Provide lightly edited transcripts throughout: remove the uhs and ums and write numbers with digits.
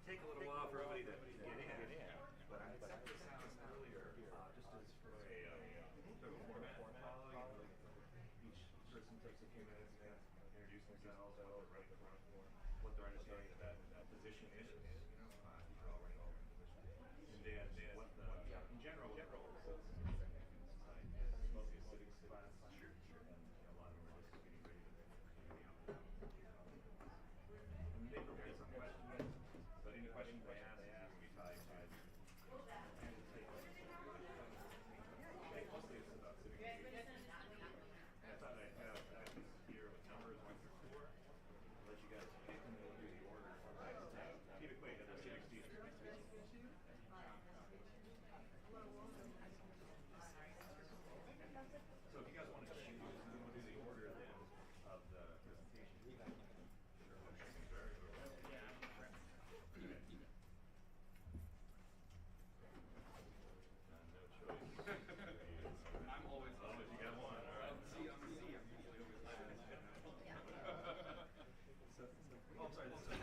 Take a little while for everybody to get in, but I set this out earlier just as for a sort of format to follow. Each person takes a few minutes to introduce themselves, what their understanding of that position is. You can all write all the position. And then what the, in general, what the role is. It's mostly a civics class. Sure. And a lot of them are just getting ready to be out. And they prepared some questions. But any questions they ask will be tied to mostly it's about civic engagement. And I thought I'd have this here with numbers 1 through 4. I'll let you guys pick and we'll do the order. Tavia Quaid, the civics teacher. So if you guys want to choose, we'll do the order then of the presentation. I'm always you got one, all right. I'm usually always last. Oh, I'm sorry, this is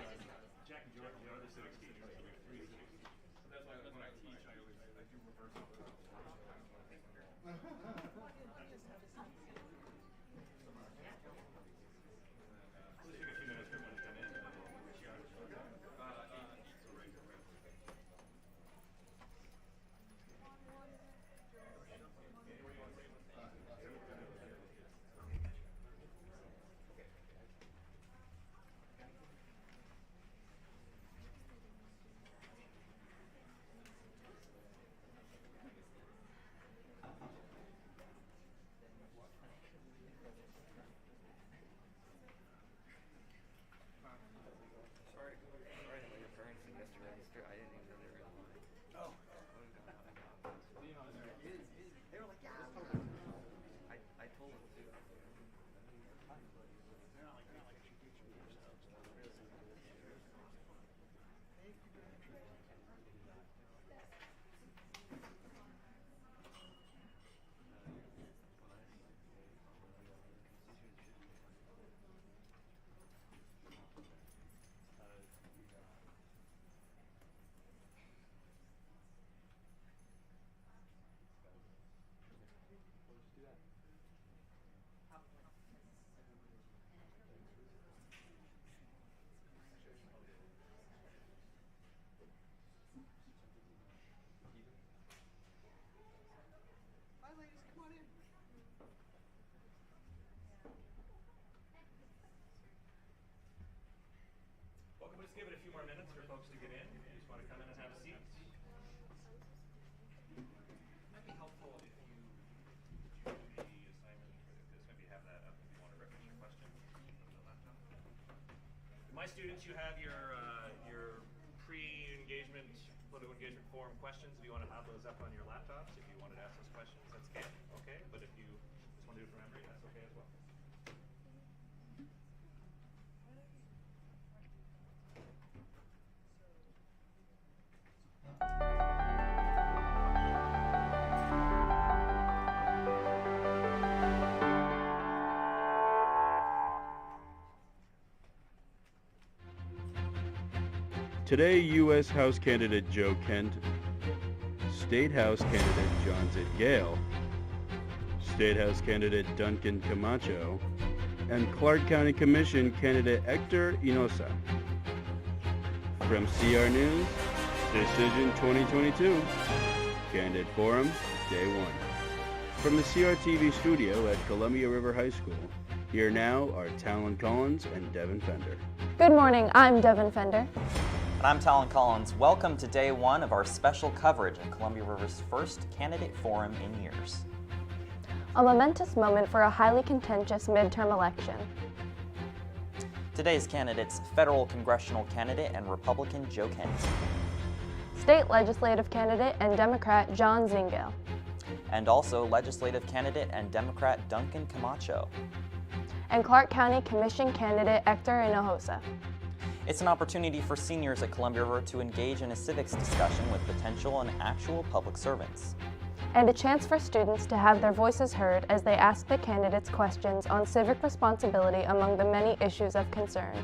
Jack and George, the other civics teachers. So we have 3 civics teachers. So that's why when I teach, I do reverse order. Let's take a few minutes for everyone to come in. Welcome. We'll just give it a few more minutes for folks to get in. If you just want to come in and have a seat. It might be helpful if you do the assignment for this. Maybe have that up if you want to reference your question on the laptop. My students, you have your pre-engagement, political engagement forum questions. If you want to have those up on your laptops, if you wanted to ask those questions, that's okay. But if you just want to do it from memory, that's okay as well. Today, U.S. House candidate Joe Kent, State House candidate John Zingale, State House candidate Duncan Camacho, and Clark County Commission candidate Hector Hinojosa. From CR News, Decision 2022, Candidate Forum, Day 1. From the CRTV studio at Columbia River High School, here now are Talon Collins and Devin Fender. Good morning, I'm Devin Fender. And I'm Talon Collins. Welcome to Day 1 of our special coverage of Columbia River's first candidate forum in years. A momentous moment for a highly contentious midterm election. Today's candidates, federal congressional candidate and Republican Joe Kent. State legislative candidate and Democrat John Zingale. And also legislative candidate and Democrat Duncan Camacho. And Clark County Commission candidate Hector Hinojosa. It's an opportunity for seniors at Columbia River to engage in a civics discussion with potential and actual public servants. and a chance for students to have their voices heard as they ask the candidates questions on civic responsibility among the many issues of concern.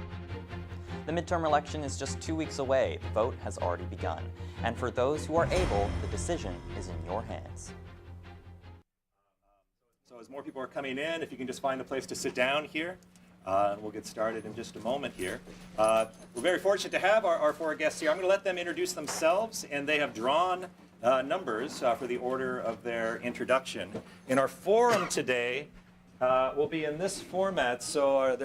The midterm election is just 2 weeks away. The vote has already begun. And for those who are able, the decision is in your hands. So as more people are coming in, if you can just find a place to sit down here, and we'll get started in just a moment here. We're very fortunate to have our four guests here. I'm going to let them introduce themselves, and they have drawn numbers for the order of their introduction. In our forum today, will be in this format. So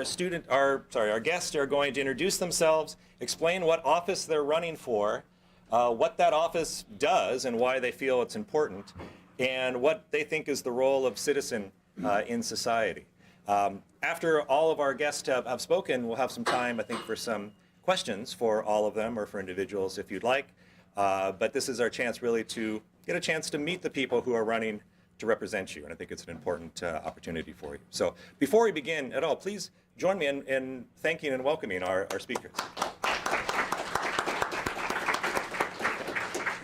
our guests are going to introduce themselves, explain what office they're running for, what that office does and why they feel it's important, and what they think is the role of citizen in society. After all of our guests have spoken, we'll have some time, I think, for some questions for all of them or for individuals if you'd like. But this is our chance really to get a chance to meet the people who are running to represent you, and I think it's an important opportunity for you. So before we begin at all, please join me in thanking and welcoming our speakers.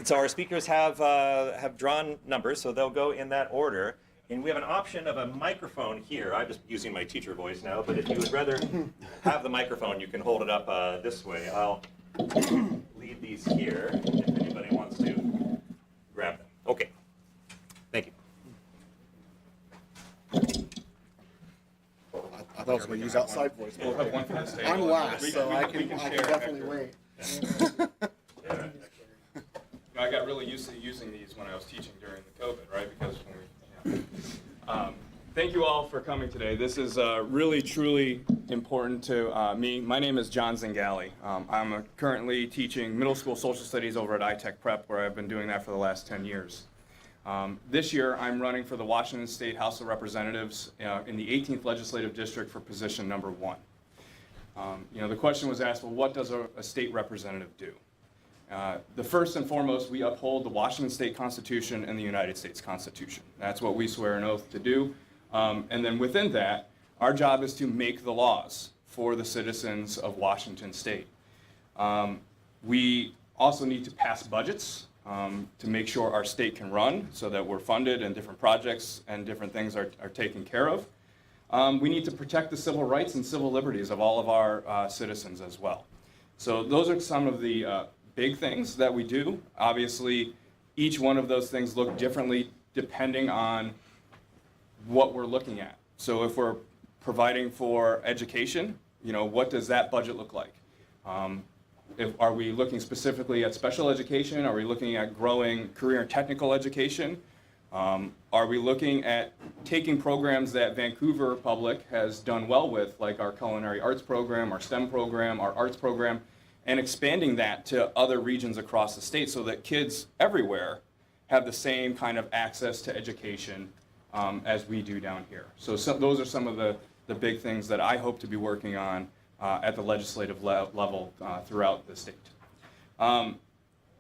So our speakers have drawn numbers, so they'll go in that order. And we have an option of a microphone here. I'm just using my teacher voice now, but if you would rather have the microphone, you can hold it up this way. I'll leave these here if anybody wants to grab them. Okay. Thank you. I thought I was going to use outside voice. We'll have one for this table. I'm last, so I can definitely wait. I got really used to using these when I was teaching during the COVID, right? Because when thank you all for coming today. This is really, truly important to me. My name is John Zingale. I'm currently teaching middle school social studies over at iTech Prep, where I've been doing that for the last 10 years. This year, I'm running for the Washington State House of Representatives in the 18th Legislative District for position number 1. The question was asked, well, what does a state representative do? The first and foremost, we uphold the Washington State Constitution and the United States Constitution. That's what we swear an oath to do. And then within that, our job is to make the laws for the citizens of Washington State. We also need to pass budgets to make sure our state can run so that we're funded and different projects and different things are taken care of. We need to protect the civil rights and civil liberties of all of our citizens as well. So those are some of the big things that we do. Obviously, each one of those things look differently depending on what we're looking at. So if we're providing for education, what does that budget look like? Are we looking specifically at special education? Are we looking at growing career and technical education? Are we looking at taking programs that Vancouver Public has done well with, like our culinary arts program, our STEM program, our arts program, and expanding that to other regions across the state so that kids everywhere have the same kind of access to education as we do down here. So those are some of the big things that I hope to be working on at the legislative level throughout the state. The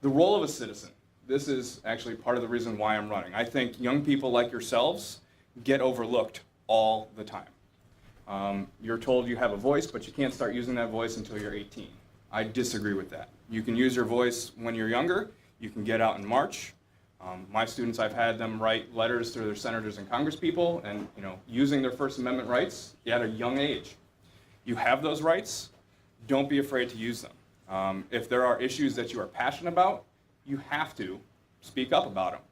role of a citizen. This is actually part of the reason why I'm running. I think young people like yourselves get overlooked all the time. You're told you have a voice, but you can't start using that voice until you're 18. I disagree with that. You can use your voice when you're younger. You can get out and march. My students, I've had them write letters to their senators and congresspeople and using their First Amendment rights at a young age. You have those rights. Don't be afraid to use them. If there are issues that you are passionate about, you have to speak up about them.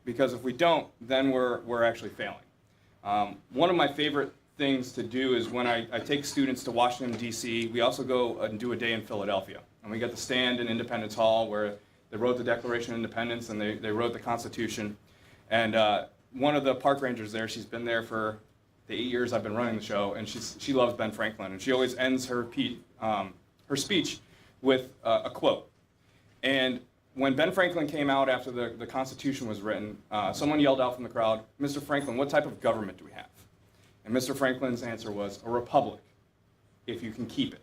Because if we don't, then we're actually failing. One of my favorite things to do is when I take students to Washington, D.C., we also go and do a day in Philadelphia. And we get to stand in Independence Hall where they wrote the Declaration of Independence and they wrote the Constitution. And one of the park rangers there, she's been there for the 8 years I've been running the show, and she loves Ben Franklin. And she always ends her speech with a quote. And when Ben Franklin came out after the Constitution was written, someone yelled out from the crowd, "Mr. Franklin, what type of government do we have?" And Mr. Franklin's answer was, "A republic, if you can keep it."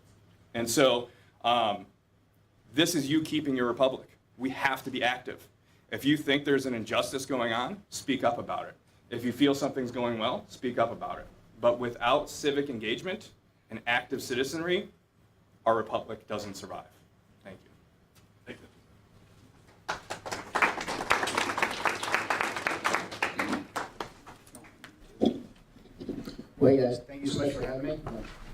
And so this is you keeping your republic. We have to be active. If you think there's an injustice going on, speak up about it. If you feel something's going well, speak up about it. But without civic engagement and active citizenry, our republic doesn't survive. Thank you. Thank you. Hey guys, thank you so much for having me.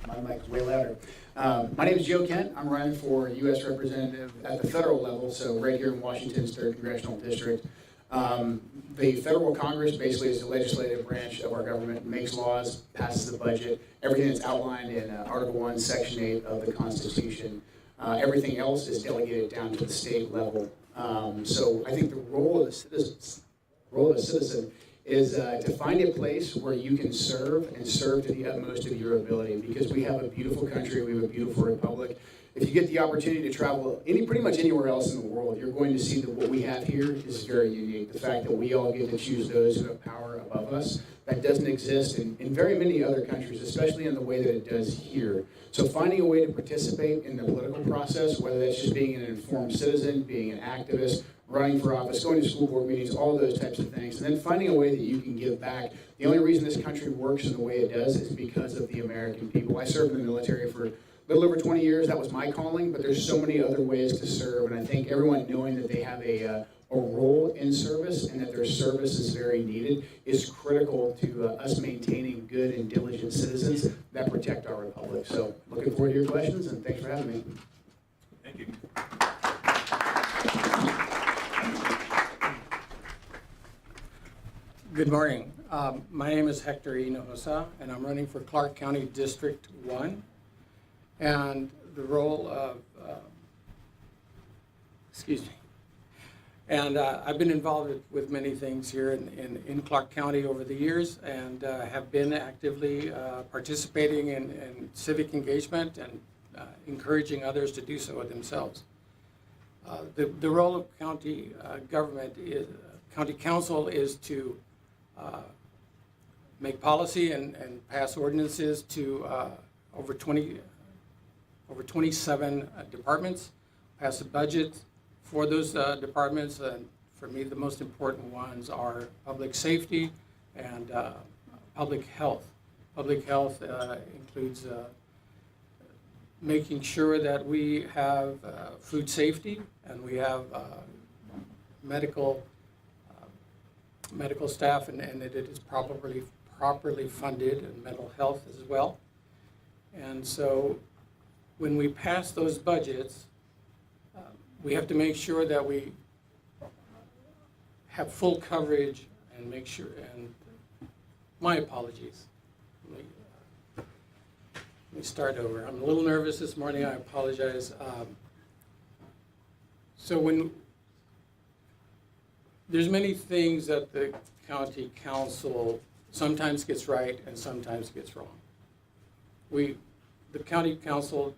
My mic is way louder. My name is Joe Kent. I'm running for U.S. Representative at the federal level, so right here in Washington's 3rd Congressional District. The federal Congress basically is the legislative branch of our government, makes laws, passes the budget, everything that's outlined in Article 1, Section 8 of the Constitution. Everything else is delegated down to the state level. So I think the role of the citizen is to find a place where you can serve and serve to the utmost of your ability, because we have a beautiful country, we have a beautiful republic. If you get the opportunity to travel pretty much anywhere else in the world, you're going to see that what we have here is very unique. The fact that we all get to choose those who have power above us, that doesn't exist in very many other countries, especially in the way that it does here. So finding a way to participate in the political process, whether that's just being an informed citizen, being an activist, running for office, going to school board meetings, all those types of things, and then finding a way that you can give back. The only reason this country works in the way it does is because of the American people. I served in the military for a little over 20 years. That was my calling, but there's so many other ways to serve, and I think everyone knowing that they have a role in service and that their service is very needed is critical to us maintaining good and diligent citizens that protect our republic. So looking forward to your questions, and thanks for having me. Thank you. Good morning. My name is Hector Hinojosa, and I'm running for Clark County District 1. And the role of, I've been involved with many things here in Clark County over the years, and have been actively participating in civic engagement and encouraging others to do so themselves. The role of county government, county council, is to make policy and pass ordinances to over 27 departments, pass a budget for those departments, and for me the most important ones are public safety and public health. Public health includes making sure that we have food safety and we have medical staff, and that it is properly funded, and mental health as well. And so when we pass those budgets, we have to make sure that we have full coverage and make sure, and my apologies. Let me start over. I'm a little nervous this morning, I apologize. So there's many things that the county council sometimes gets right and sometimes gets wrong. The county council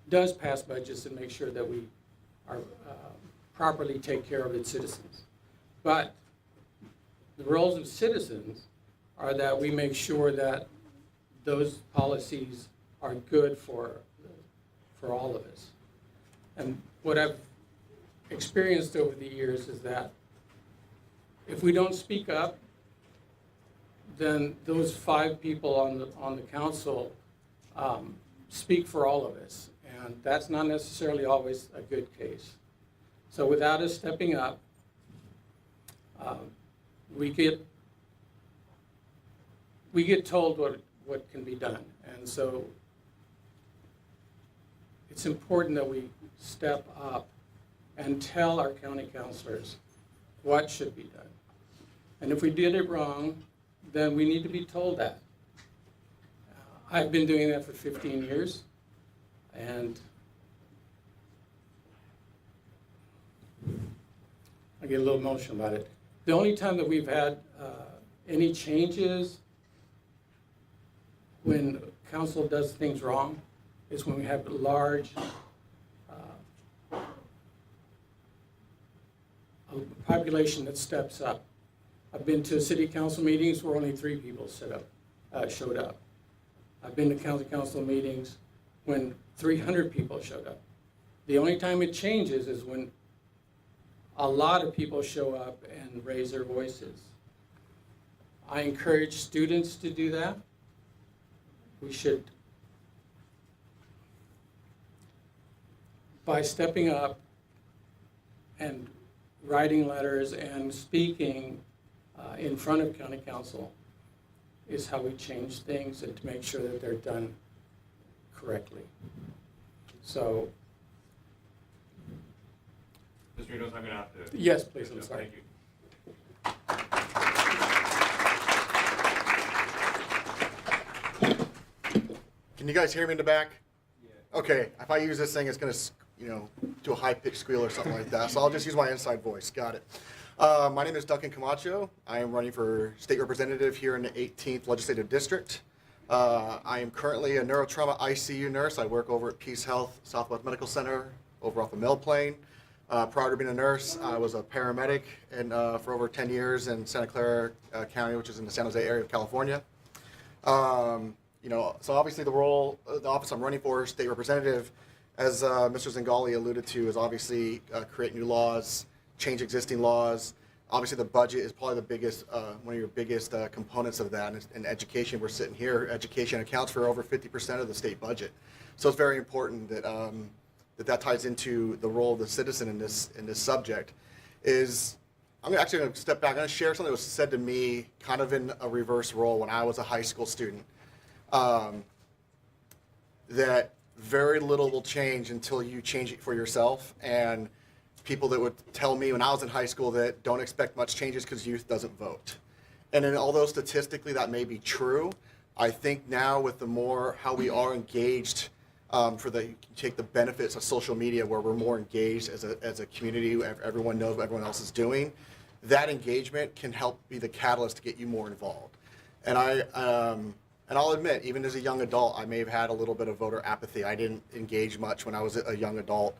does pass budgets and make sure that we are properly take care of its citizens. But the roles of citizens are that we make sure that those policies are good for all of us. And what I've experienced over the years is that if we don't speak up, then those 5 people on the council speak for all of us, and that's not necessarily always a good case. So without us stepping up, we get told what can be done, and so it's important that we step up and tell our county councilors what should be done. And if we did it wrong, then we need to be told that. I've been doing that for 15 years, and I get a little emotional about it. The only time that we've had any changes when council does things wrong is when we have a large population that steps up. I've been to city council meetings where only 3 people showed up. I've been to county council meetings when 300 people showed up. The only time it changes is when a lot of people show up and raise their voices. I encourage students to do that. We should, by stepping up and writing letters and speaking in front of county council, is how we change things and to make sure that they're done correctly. So, Mr. Hinojosa, I'm going to have to... yes, please, I'm sorry. Thank you. Can you guys hear me in the back? Yeah. Okay, if I use this thing, it's going to, do a high-pitched squeal or something like that. So I'll just use my inside voice. Got it. My name is Duncan Camacho. I am running for state representative here in the 18th Legislative District. I am currently a neurotrauma ICU nurse. I work over at Peace Health Southwest Medical Center over off of Mill Plain. Prior to being a nurse, I was a paramedic for over 10 years in Santa Clara County, which is in the San Jose area of California. So obviously the office I'm running for, state representative, as Mr. Zingale alluded to, is obviously create new laws, change existing laws. Obviously the budget is probably the biggest, one of your biggest components of that. And in education, we're sitting here, education accounts for over 50% of the state budget. So it's very important that that ties into the role of the citizen in this subject. I'm actually going to step back. I'm going to share something that was said to me kind of in a reverse role when I was a high school student. That very little will change until you change it for yourself. And people that would tell me when I was in high school that don't expect much changes because youth doesn't vote. And then although statistically that may be true, I think now with the more how we are engaged take the benefits of social media where we're more engaged as a community, everyone knows what everyone else is doing, that engagement can help be the catalyst to get you more involved. And I'll admit, even as a young adult, I may have had a little bit of voter apathy. I didn't engage much when I was a young adult.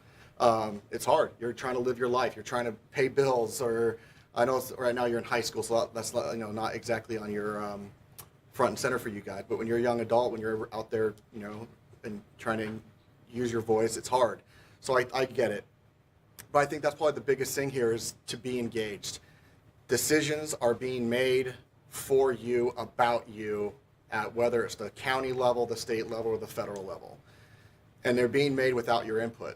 It's hard. You're trying to live your life. You're trying to pay bills, or I know right now you're in high school, so that's not exactly on your front and center for you guys. But when you're a young adult, when you're out there, and trying to use your voice, it's hard. So I get it. But I think that's probably the biggest thing here is to be engaged. Decisions are being made for you, about you, at whether it's the county level, the state level, or the federal level. And they're being made without your input.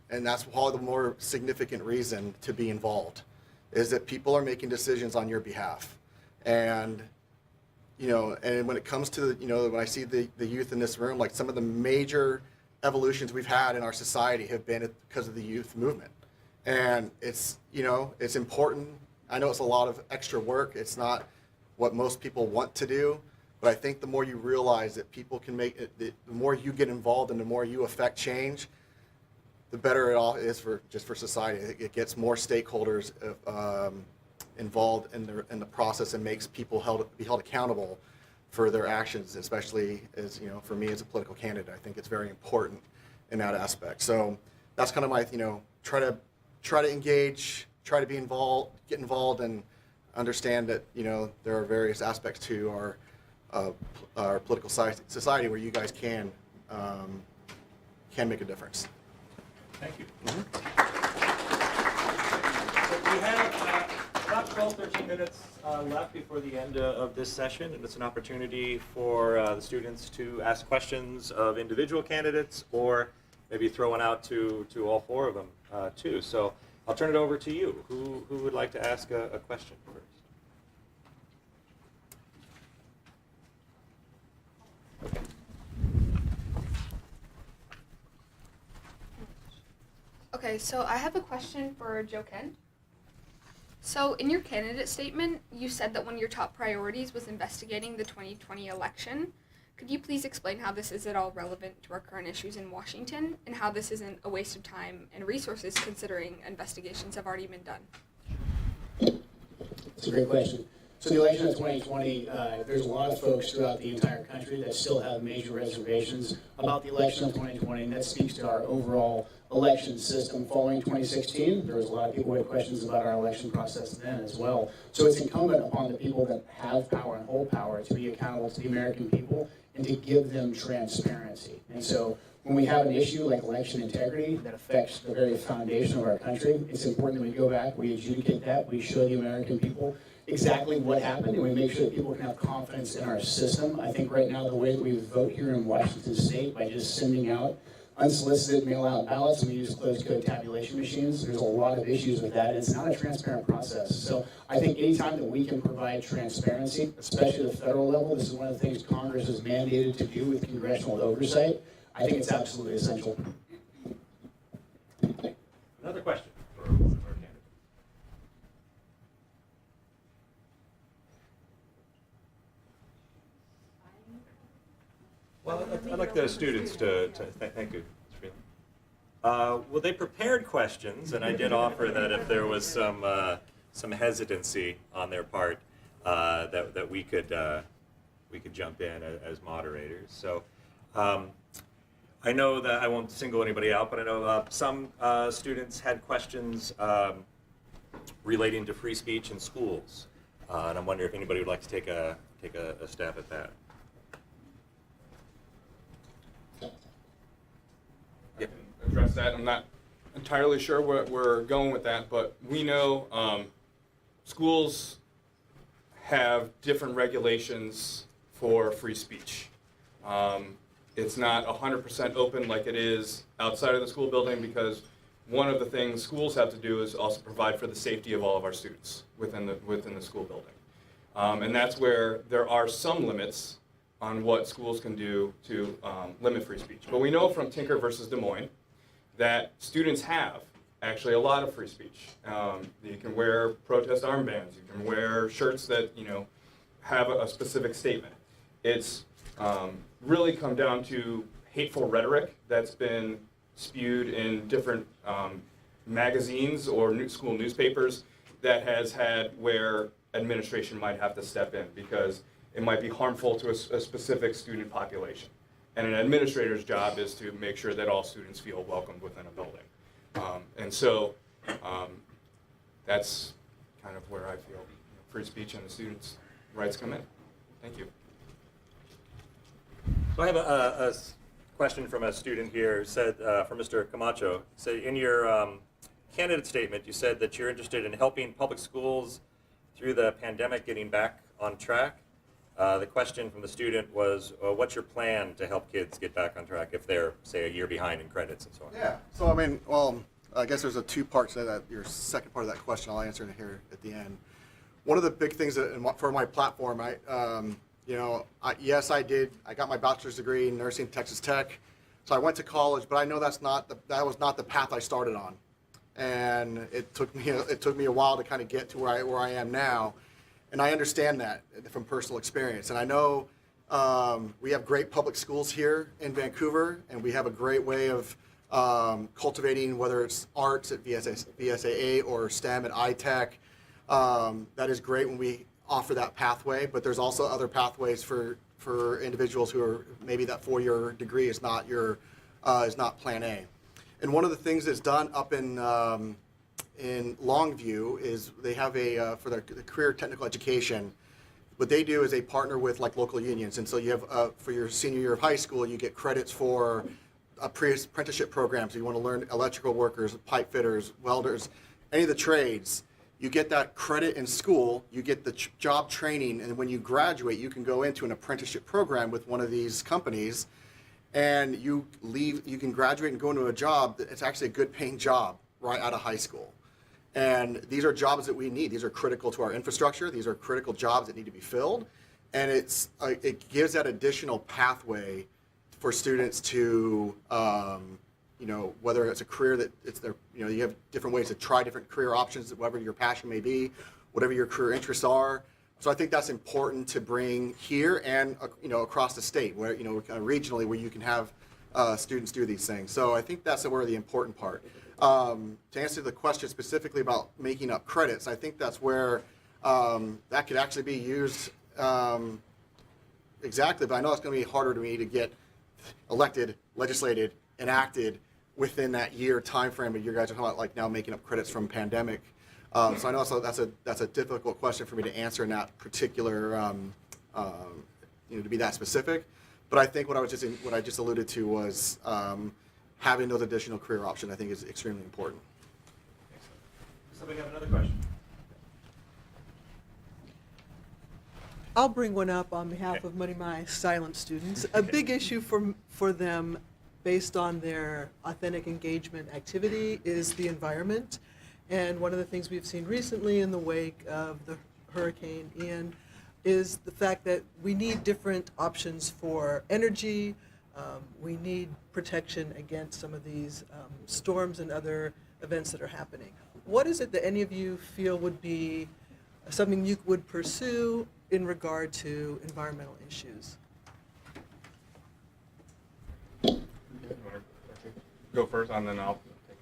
And that's probably the more significant reason to be involved, is that people are making decisions on your behalf. And and when it comes to, when I see the youth in this room, like some of the major evolutions we've had in our society have been because of the youth movement. And it's important. I know it's a lot of extra work. It's not what most people want to do, but I think the more you realize that people can make it, the more you get involved and the more you affect change, the better it all is for society. It gets more stakeholders involved in the process and makes people be held accountable for their actions, especially as for me as a political candidate. I think it's very important in that aspect. So that's kind of my try to engage, try to be involved, get involved, and understand that there are various aspects to our political society where you guys can make a difference. Thank you. So we have about 12, 13 minutes left before the end of this session, and it's an opportunity for the students to ask questions of individual candidates, or maybe throw one out to all four of them too. So I'll turn it over to you. Who would like to ask a question first? Okay. Okay, so I have a question for Joe Kent. So in your candidate statement, you said that one of your top priorities was investigating the 2020 election. Could you please explain how this is at all relevant to our current issues in Washington, and how this isn't a waste of time and resources considering investigations have already been done? It's a great question. So the election of 2020, there's a lot of folks throughout the entire country that still have major reservations about the election of 2020, and that speaks to our overall election system following 2016. There was a lot of people who had questions about our election process then as well. So it's incumbent upon the people that have power and hold power to be accountable to the American people and to give them transparency. And so when we have an issue like election integrity that affects the very foundation of our country, it's important that we go back, we adjudicate that, we show the American people exactly what happened, and we make sure that people can have confidence in our system. I think right now the way that we vote here in Washington State, by just sending out unsolicited mail-out ballots, and we use closed code tabulation machines. There's a lot of issues with that, and it's not a transparent process. So I think anytime that we can provide transparency, especially at the federal level, this is one of the things Congress is mandated to do with congressional oversight. I think it's absolutely essential. Another question for our candidate. Well, I'd like the students to thank you. Well, they prepared questions, and I did offer that if there was some hesitancy on their part, that we could jump in as moderators. So I know that I won't single anybody out, but I know some students had questions relating to free speech in schools, and I'm wondering if anybody would like to take a stab at that. I can address that. I'm not entirely sure where we're going with that, but we know schools have different regulations for free speech. It's not 100% open like it is outside of the school building, because one of the things schools have to do is also provide for the safety of all of our students within the school building. And that's where there are some limits on what schools can do to limit free speech. But we know from Tinker versus Des Moines that students have actually a lot of free speech. You can wear protest armbands, you can wear shirts that have a specific statement. It's really come down to hateful rhetoric that's been spewed in different magazines or school newspapers that has had where administration might have to step in because it might be harmful to a specific student population. And an administrator's job is to make sure that all students feel welcomed within a building. And so that's kind of where I feel free speech and the students' rights come in. Thank you. So I have a question from a student here. Said from Mr. Camacho. Said in your candidate statement, you said that you're interested in helping public schools through the pandemic getting back on track. The question from the student was, what's your plan to help kids get back on track if they're, say, a year behind in credits and so on? Yeah. So I mean, well, I guess there's a two parts to that. Your second part of that question, I'll answer it here at the end. One of the big things that for my platform, yes, I did. I got my bachelor's degree in nursing at Texas Tech, so I went to college. But I know that was not the path I started on, and it took me a while to kind of get to where I am now, and I understand that from personal experience. And I know we have great public schools here in Vancouver, and we have a great way of cultivating, whether it's arts at VSAA or STEM at iTech. That is great when we offer that pathway, but there's also other pathways for individuals who are maybe that 4-year degree is not plan A. And one of the things that's done up in Longview is they have for the career technical education, what they do is they partner with like local unions, and so you have for your senior year of high school you get credits for apprenticeship programs. So you want to learn electrical workers, pipe fitters, welders, any of the trades. You get that credit in school, you get the job training, and when you graduate, you can go into an apprenticeship program with one of these companies, and you can graduate and go into a job that's actually a good paying job right out of high school. And these are jobs that we need. These are critical to our infrastructure. These are critical jobs that need to be filled. And it gives that additional pathway for students to, whether it's a career that it's their, you have different ways to try different career options, whatever your passion may be, whatever your career interests are. So I think that's important to bring here and, across the state where, kind of regionally where you can have students do these things. So I think that's where the important part. To answer the question specifically about making up credits, I think that's where that could actually be used exactly, but I know it's going to be harder to me to get elected, legislated, enacted within that year time frame that you guys are talking about, like now making up credits from pandemic. So I know that's a difficult question for me to answer in that particular, to be that specific. But I think what I just alluded to was having those additional career options. I think is extremely important. Does somebody have another question? I'll bring one up on behalf of many of my silent students. A big issue for them based on their authentic engagement activity is the environment. And one of the things we've seen recently in the wake of the Hurricane Ian is the fact that we need different options for energy. We need protection against some of these storms and other events that are happening. What is it that any of you feel would be something you would pursue in regard to environmental issues? Go first, and then I'll take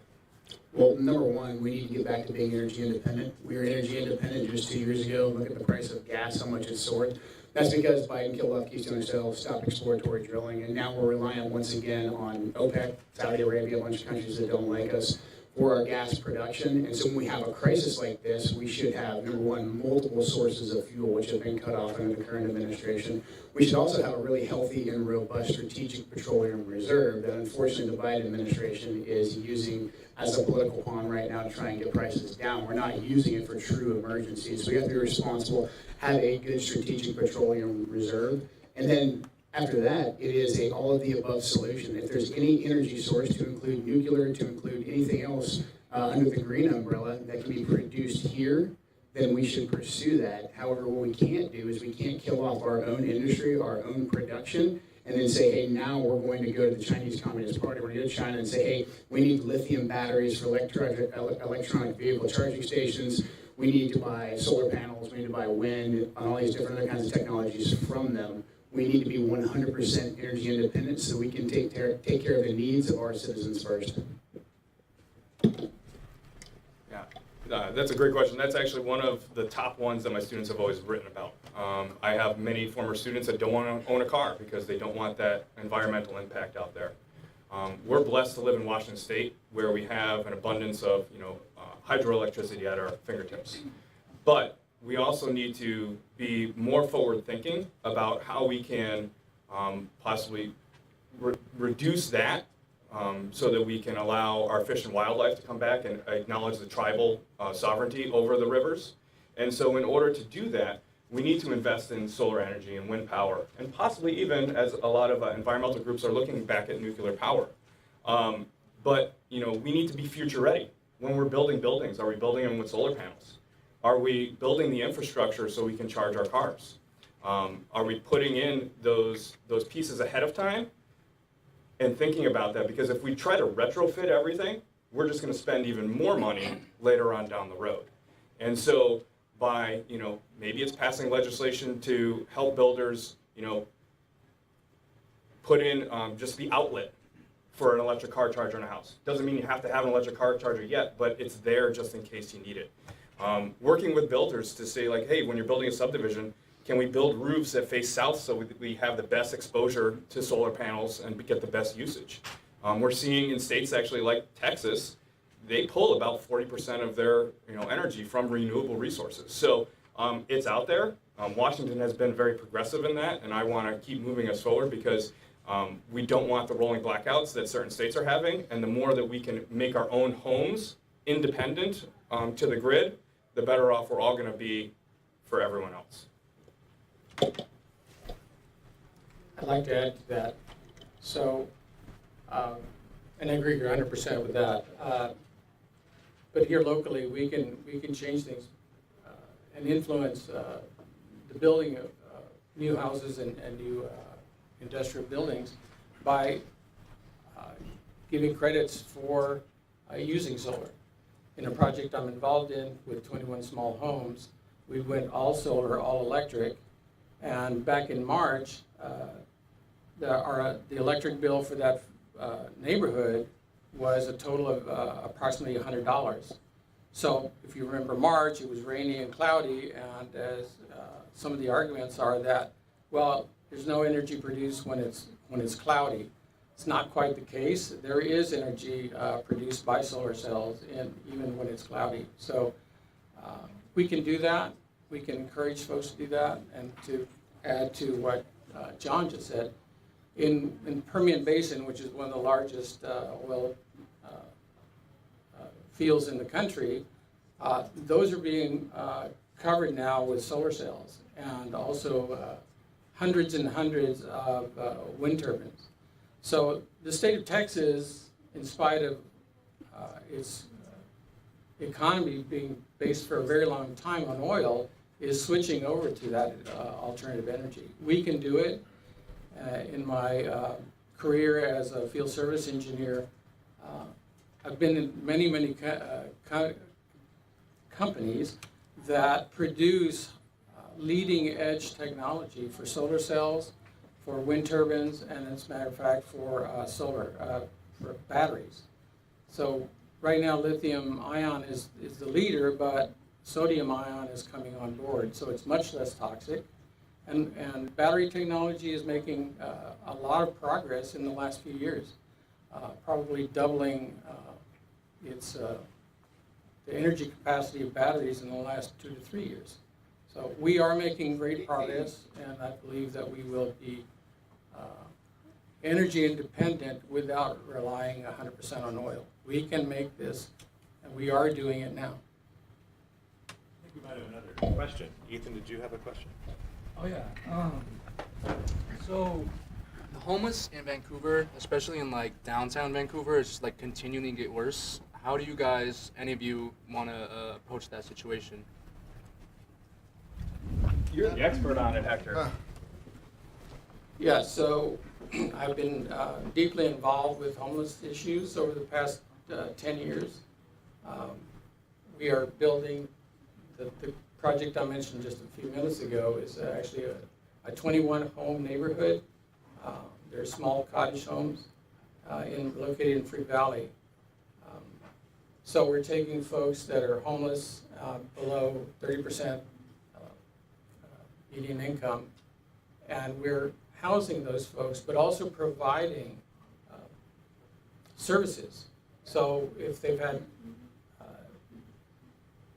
it. Well, number one, we need to get back to being energy independent. We were energy independent just 2 years ago. Look at the price of gas, how much it's soared. That's because Biden killed off Keystone XL, stopped exploratory drilling, and now we're relying once again on OPEC, Saudi Arabia, a bunch of countries that don't like us, for our gas production. And so when we have a crisis like this, we should have, number one, multiple sources of fuel, which have been cut off under the current administration. We should also have a really healthy and robust strategic petroleum reserve that unfortunately the Biden administration is using as a political pawn right now to try and get prices down. We're not using it for true emergencies. So we have to be responsible, have a good strategic petroleum reserve, and then after that, it is a all of the above solution. If there's any energy source, to include nuclear, to include anything else under the green umbrella that can be produced here, then we should pursue that. However, what we can't do is we can't kill off our own industry, our own production, and then say, hey, now we're going to go to the Chinese Communist Party, we're going to go to China and say, hey, we need lithium batteries for electronic vehicle charging stations, we need to buy solar panels, we need to buy wind, and all these different other kinds of technologies from them. We need to be 100% energy independent so we can take care of the needs of our citizens first. Yeah, that's a great question. That's actually one of the top ones that my students have always written about. I have many former students that don't want to own a car because they don't want that environmental impact out there. We're blessed to live in Washington State, where we have an abundance of hydroelectricity at our fingertips. But we also need to be more forward-thinking about how we can possibly reduce that so that we can allow our fish and wildlife to come back and acknowledge the tribal sovereignty over the rivers. And so in order to do that, we need to invest in solar energy and wind power, and possibly even, as a lot of environmental groups are looking back at, nuclear power. But we need to be future ready. When we're building buildings, are we building them with solar panels? Are we building the infrastructure so we can charge our cars? Are we putting in those pieces ahead of time and thinking about that? Because if we try to retrofit everything, we're just going to spend even more money later on down the road. And so by, maybe it's passing legislation to help builders, put in just the outlet for an electric car charger in a house. Doesn't mean you have to have an electric car charger yet, but it's there just in case you need it. Working with builders to say, like, hey, when you're building a subdivision, can we build roofs that face south so we have the best exposure to solar panels and get the best usage? We're seeing in states actually like Texas, they pull about 40% of their energy from renewable resources. So it's out there. Washington has been very progressive in that, and I want to keep moving us forward because we don't want the rolling blackouts that certain states are having, and the more that we can make our own homes independent to the grid, the better off we're all going to be for everyone else. I'd like to add to that. So, and I agree 100% with that. But here locally, we can change things and influence the building of new houses and new industrial buildings by giving credits for using solar. In a project I'm involved in with 21 small homes, we went all solar, all electric, and back in March, the electric bill for that neighborhood was a total of approximately $100. So if you remember March, it was rainy and cloudy, and as some of the arguments are that, well, there's no energy produced when it's cloudy. It's not quite the case. There is energy produced by solar cells even when it's cloudy. So we can do that. We can encourage folks to do that. And to add to what John just said, in Permian Basin, which is one of the largest oil fields in the country, those are being covered now with solar cells, and also hundreds and hundreds of wind turbines. So the state of Texas, in spite of its economy being based for a very long time on oil, is switching over to that alternative energy. We can do it. In my career as a field service engineer, I've been in many companies that produce leading edge technology for solar cells, for wind turbines, and as a matter of fact for for batteries. So right now lithium ion is the leader, but sodium ion is coming on board, so it's much less toxic. And battery technology is making a lot of progress in the last few years, probably doubling the energy capacity of batteries in the last 2 to 3 years. So we are making great progress, and I believe that we will be energy independent without relying 100% on oil. We can make this, and we are doing it now. I think we might have another question. Ethan, did you have a question? Oh yeah. So the homeless in Vancouver, especially in like downtown Vancouver, is just like continuing to get worse. How do you guys, any of you, want to approach that situation? You're the expert on it, Hector. Yeah, so I've been deeply involved with homeless issues over the past 10 years. We are building the project I mentioned just a few minutes ago is actually a 21-home neighborhood. They're small cottage homes located in Free Valley. So we're taking folks that are homeless, below 30% median income, and we're housing those folks, but also providing services. So if they've had,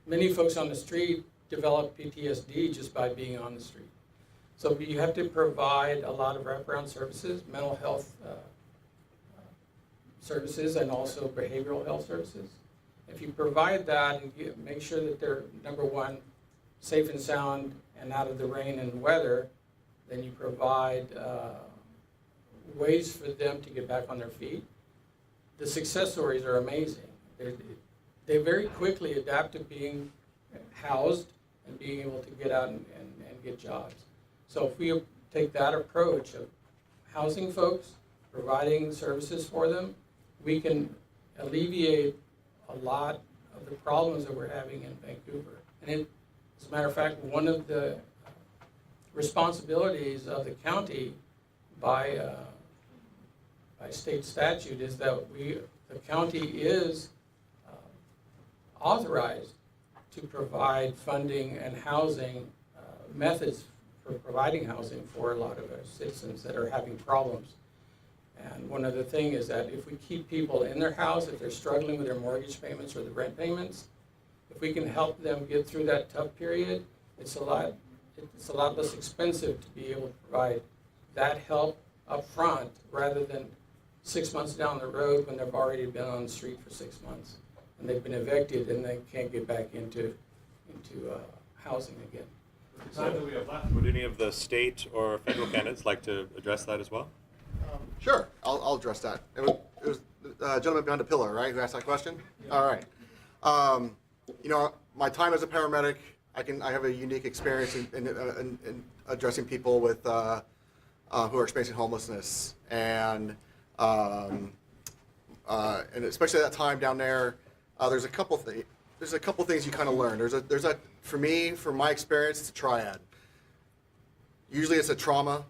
many folks on the street develop PTSD just by being on the street. So you have to provide a lot of wraparound services, mental health services, and also behavioral health services. If you provide that and make sure that they're, number one, safe and sound and out of the rain and weather, then you provide ways for them to get back on their feet. The success stories are amazing. They very quickly adapt to being housed and being able to get out and get jobs. So if we take that approach of housing folks, providing services for them, we can alleviate a lot of the problems that we're having in Vancouver. And as a matter of fact, one of the responsibilities of the county by state statute is that the county is authorized to provide funding and housing methods for providing housing for a lot of our citizens that are having problems. And one other thing is that if we keep people in their house, if they're struggling with their mortgage payments or the rent payments, if we can help them get through that tough period, it's a lot less expensive to be able to provide that help up front rather than 6 months down the road when they've already been on the street for 6 months and they've been evicted and they can't get back into housing again. The time that we have left, would any of the state or federal candidates like to address that as well? Sure, I'll address that. It was the gentleman behind the pillar, right, who asked that question? Yeah. All right. You know, my time as a paramedic, I have a unique experience in addressing people with who are experiencing homelessness, and especially at that time down there, there's a couple things you kind of learn. For me, from my experience, it's a triad. Usually, it's a trauma.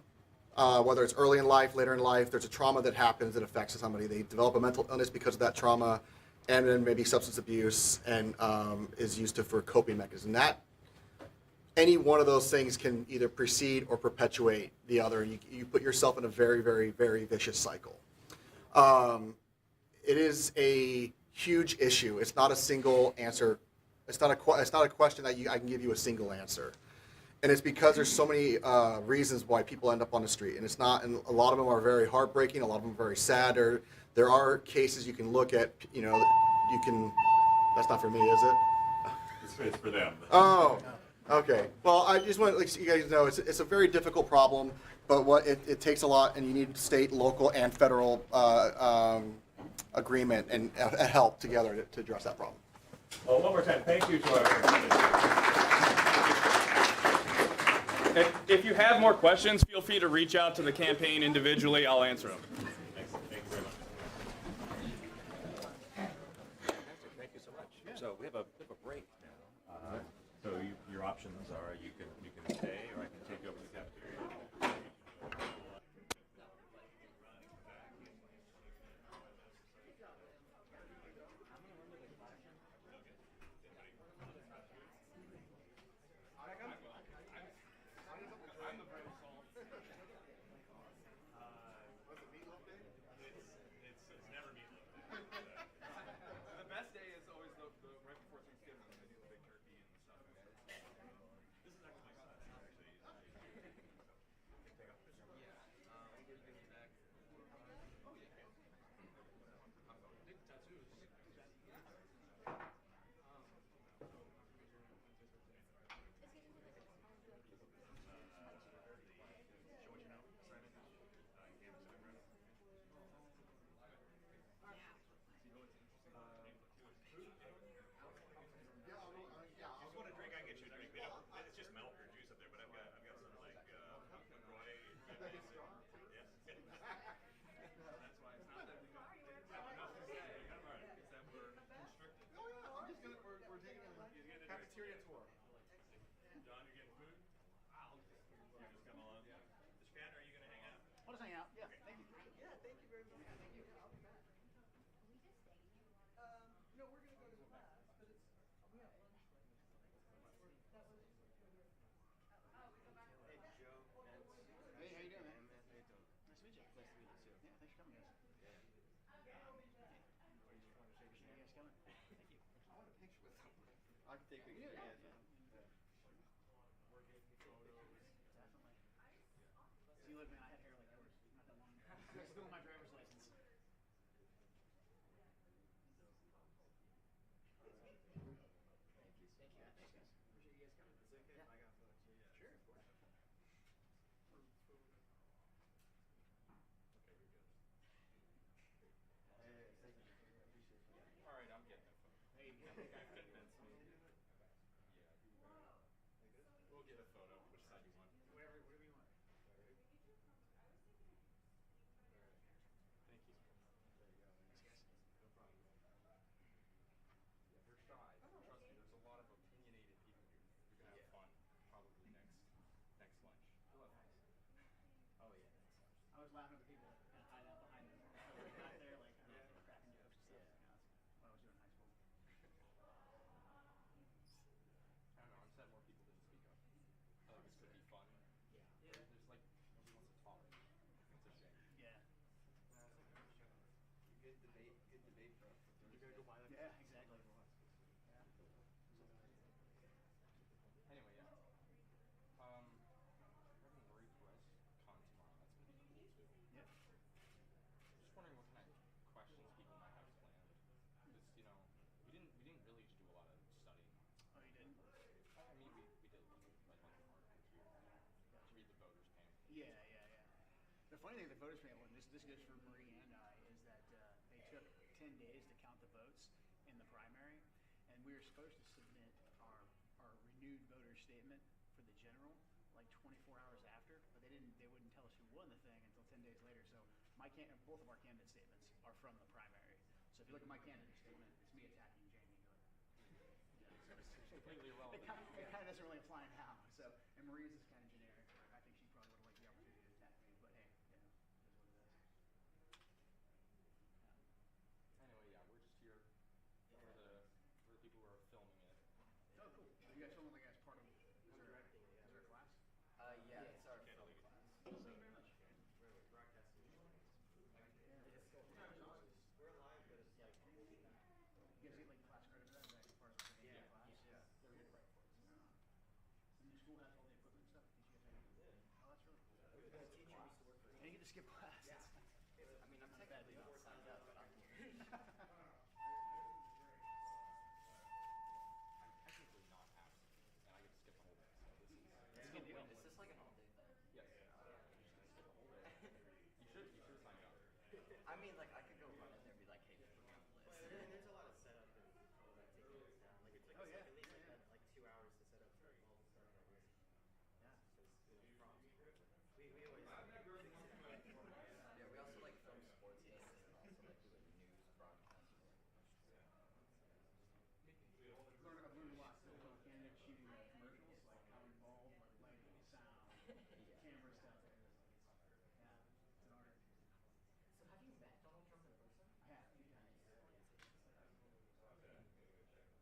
Whether it's early in life, later in life, there's a trauma that happens that affects somebody. They develop a mental illness because of that trauma, and then maybe substance abuse, and is used for coping mechanism. Any one of those things can either precede or perpetuate the other. You put yourself in a very, very, very vicious cycle. It is a huge issue. It's not a single answer. It's not a question that I can give you a single answer. And it's because there's so many reasons why people end up on the street. And and a lot of them are very heartbreaking, a lot of them are very sad. There are cases you can look at, that's not for me, is it? It's for them. Oh, okay. Well, I just want to let you guys know it's a very difficult problem. But it takes a lot, and you need state, local, and federal agreement and help together to address that problem. Well, one more time, thank you to our. If you have more questions, feel free to reach out to the campaign individually. I'll answer them. Excellent, thank you very much. Thank you so much. So we have a bit of a break now. So your options are you can stay, or I can take you over to the cafeteria. The best day is always the right before Thanksgiving when they do the big turkey and stuff. This is actually my son. It's just milk or juice up there, but I've got some like Roy. That's why it's not that we don't. It's that we're constricted. Oh yeah, I'm just gonna we're taking a cafeteria tour. John, you're getting food? You just come along. Mr. Cantor, are you gonna hang out? I'll just hang out. Yeah, Okay. thank you. Yeah, thank you very much. Thank you. I'll be back. No, we're going to go to class, but it's, we have lunch like that was. Hey, how you doing, man? Nice to meet you. Nice to meet you too. Yeah, thanks for coming, guys. Appreciate you guys coming. Thank you. I want a picture with someone. I can take a Yeah, picture. We're getting photos. Definitely. See, look, man, I had hair like yours not that long ago. Still my driver's license. Thank you. Thanks, guys. Appreciate you guys coming. It's okay if I got photos. Sure, of course. All right, I'm getting it. Hey, you guys convinced me. We'll get a photo. Which side you want? Whatever you want. Thank you. There you go. Thanks, guys. No problem. Yeah, they're shy. Trust me, there's a lot of opinionated people here. You're gonna have fun. Probably next lunch. You'll have fun. Oh yeah. I was laughing at the people kind of hiding out behind them. Back there, like cracking jokes and stuff. What I was doing in high school. I don't know. I'm sad more people didn't speak up. I think this could be fun. Yeah. There's like nobody wants to talk. It's a shame. Yeah. Good debate for You gotta go buy that. Yeah, exactly. Yeah. Anyway, yeah. We're having Marie Perez con tomorrow. That's gonna be cool too. Yep. Just wondering what kind of questions people might have planned. Because we didn't really do a lot of studying. Oh, you didn't? I mean, we did like an article here. Read the voters panel. Yeah. The funny thing with the voters panel, and this goes for Marie and I, is that they took 10 days to count the votes in the primary, and we were supposed to submit our renewed voter statement for the general like 24 hours after, but they wouldn't tell us who won the thing until 10 days later. So both of our candidate statements are from the primary. So if you look at my candidate statement, it's me attacking Jamie. It's completely irrelevant. It kind of doesn't really apply now. So, and Marie's is kind of generic. I think she probably would have liked the opportunity to attack me, but hey, it is what it is. Anyway, yeah, we're just here for the people who are filming it. Oh, cool. Are you guys filming like as part of? Is there a class? Yeah, it's our film class. Thank you very much. We're live, but it's like. You guys get like class credit for that? Is that part of the class? Yeah. They were good, right? I mean, like, I could go run in there and be like, hey, put me on the list. And there's a lot of setup and all that taking this down. Like, it took us like, at least like 2 hours to set up all the stuff on this. Yeah, because prompts. We always. Yeah, we also like film sports games and also like do like news broadcasts. I've learned a lot still about candidate shooting commercials, like how involved, like lighting, sound, camera stuff is. Yeah, it's an art. So have you met Donald Trump in person? I have, a few times.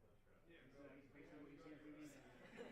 He's basically what you see on TV now. Sure.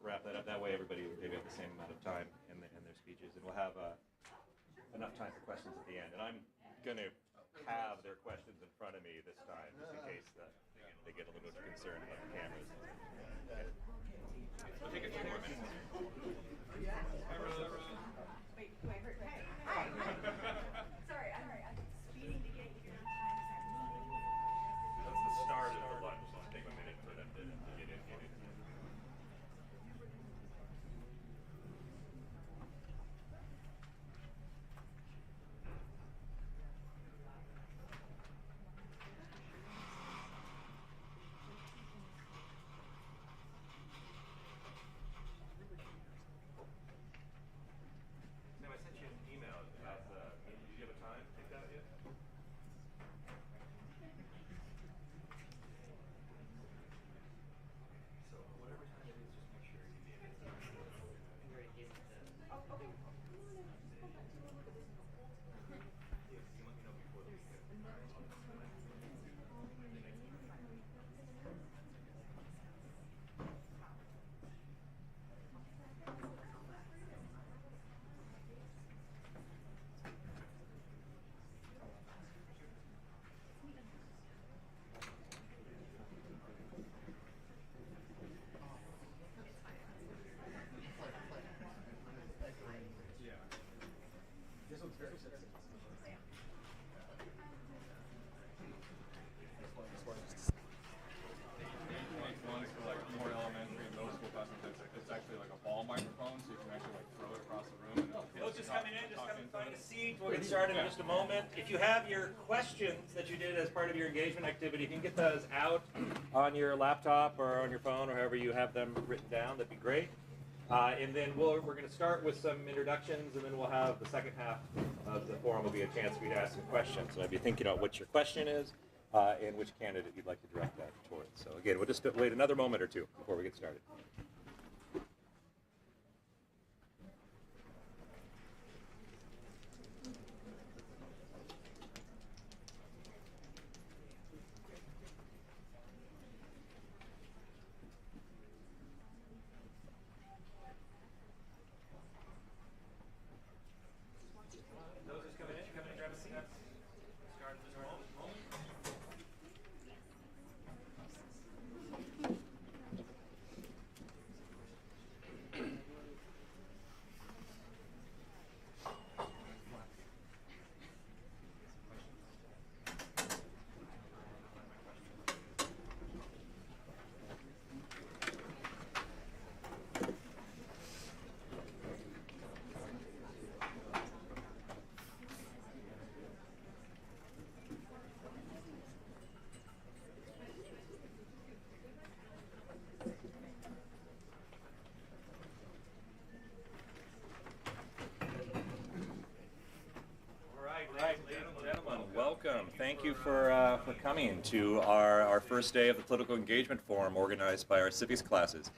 wrap that up. That way everybody maybe have the same amount of time in their speeches, and we'll have enough time for questions at the end. And I'm going to have their questions in front of me this time, just in case they get a little bit concerned about the cameras. We'll take a few more minutes. Hi, Rose. Wait, hey, hi. Sorry, I'm speeding to get here. That's the start of the lunch, so it'll take a minute for them to get in. Sam, I sent you an email about the meeting. Do you have a time to take that yet? So whatever time it is, just make sure you get it. You let me know before the weekend. One for like more elementary and middle school classes. It's actually like a ball microphone, so you can actually like throw it across the room. Folks just coming in, just come and find a seat. We'll get started in just a moment. If you have your questions that you did as part of your engagement activity, if you can get those out on your laptop or on your phone or however you have them written down, that'd be great. And then we're going to start with some introductions, and then we'll have the second half of the forum will be a chance for you to ask some questions. So I'd be thinking about what your question is and which candidate you'd like to direct that towards. So again, we'll just wait another moment or two before we get started. Those just coming in, grab a seat. Start in just a moment. Ladies and gentlemen, welcome. Thank you for coming to our first day of the Political Engagement Forum organized by our civics classes.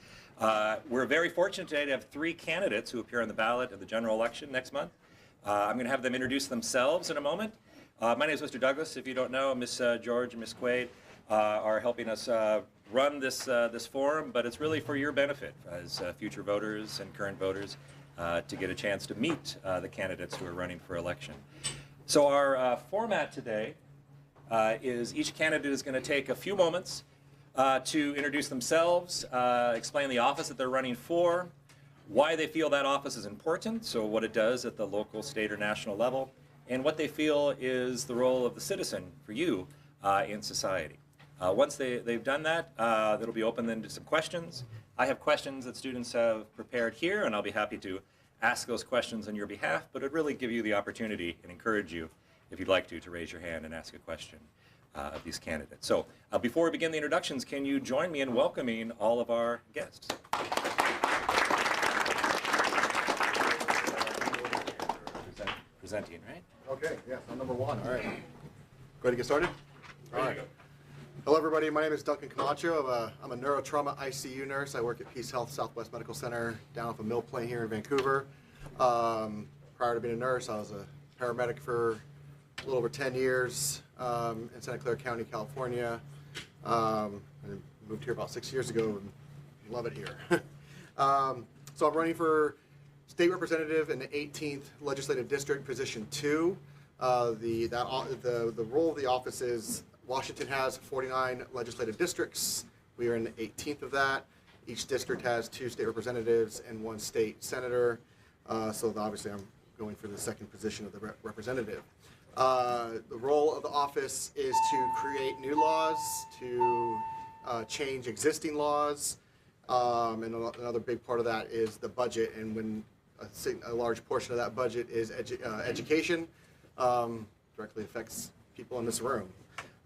We're very fortunate today to have 3 candidates who appear on the ballot in the general election next month. I'm going to have them introduce themselves in a moment. My name is Mr. Douglas. If you don't know, Ms. George and Ms. Quaid are helping us run this forum, but it's really for your benefit as future voters and current voters to get a chance to meet the candidates who are running for election. So our format today is each candidate is going to take a few moments to introduce themselves, explain the office that they're running for, why they feel that office is important, so what it does at the local, state, or national level, and what they feel is the role of the citizen for you in society. Once they've done that, it'll be open then to some questions. I have questions that students have prepared here, and I'll be happy to ask those questions on your behalf, but it'd really give you the opportunity and encourage you, if you'd like to raise your hand and ask a question of these candidates. So before we begin the introductions, can you join me in welcoming all of our guests? Presenting, right? Okay, yes, I'm number 1. All right. Go ahead and get started? All right. Hello, everybody. My name is Duncan Camacho. I'm a neurotrauma ICU nurse. I work at Peace Health Southwest Medical Center down off of Mill Plain here in Vancouver. Prior to being a nurse, I was a paramedic for a little over 10 years in Santa Clara County, California. I moved here about 6 years ago and love it here. So I'm running for state representative in the 18th legislative district, position 2. The role of the office is Washington has 49 legislative districts. We are in the 18th of that. Each district has 2 state representatives and 1 state senator. So obviously I'm going for the second position of the representative. The role of the office is to create new laws, to change existing laws, and another big part of that is the budget. And when a large portion of that budget is education, directly affects people in this room.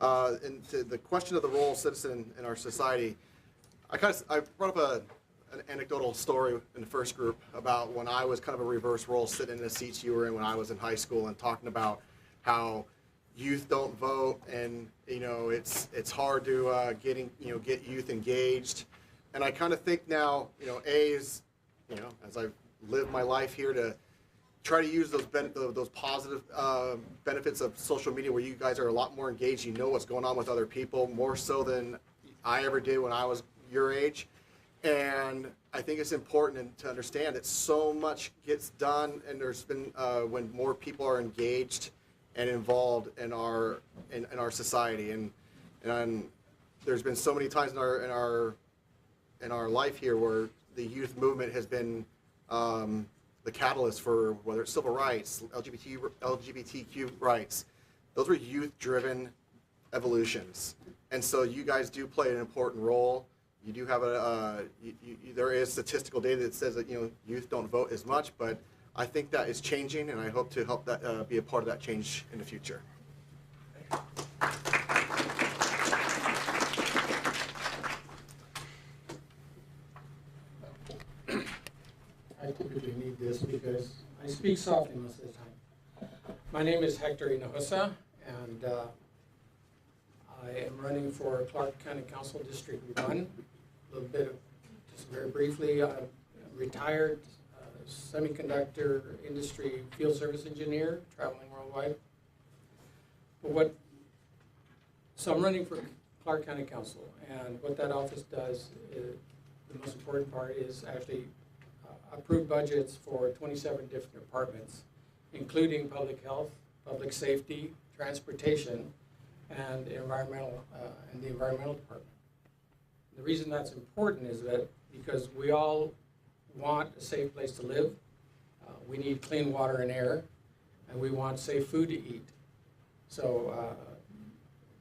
And to the question of the role of citizen in our society, I brought up an anecdotal story in the first group about when I was kind of a reverse role, sitting in the seats you were in when I was in high school, and talking about how youth don't vote, and it's hard to get youth engaged. And I kind of think now, as I've lived my life here, to try to use those positive benefits of social media, where you guys are a lot more engaged. You know what's going on with other people more so than I ever did when I was your age. And I think it's important to understand that so much gets done, and there's been when more people are engaged and involved in our society, and there's been so many times in our life here where the youth movement has been the catalyst for whether it's civil rights, LGBTQ rights. Those were youth-driven evolutions, and so you guys do play an important role. You do have there is statistical data that says that youth don't vote as much, but I think that is changing, and I hope to help that be a part of that change in the future. I typically need this because I speak softly most of the time. My name is Hector Hinojosa, and I am running for Clark County Council District 1. A little bit of, just very briefly, I'm retired semiconductor industry field service engineer, traveling worldwide. So I'm running for Clark County Council, and what that office does, the most important part is actually approve budgets for 27 different departments, including public health, public safety, transportation, and the environmental department. The reason that's important is that because we all want a safe place to live, we need clean water and air, and we want safe food to eat. So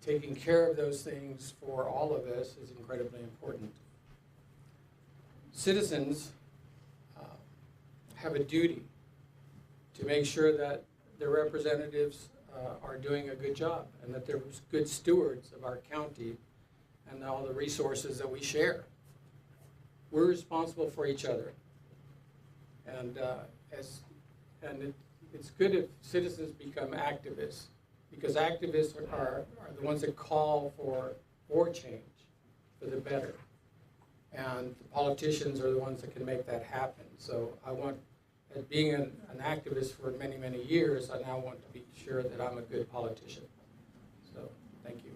taking care of those things for all of us is incredibly important. Citizens have a duty to make sure that their representatives are doing a good job, and that they're good stewards of our county and all the resources that we share. We're responsible for each other, and it's good if citizens become activists, because activists are the ones that call for change, for the better, and the politicians are the ones that can make that happen. So I want, as being an activist for many, many years, I now want to be sure that I'm a good politician. So thank you.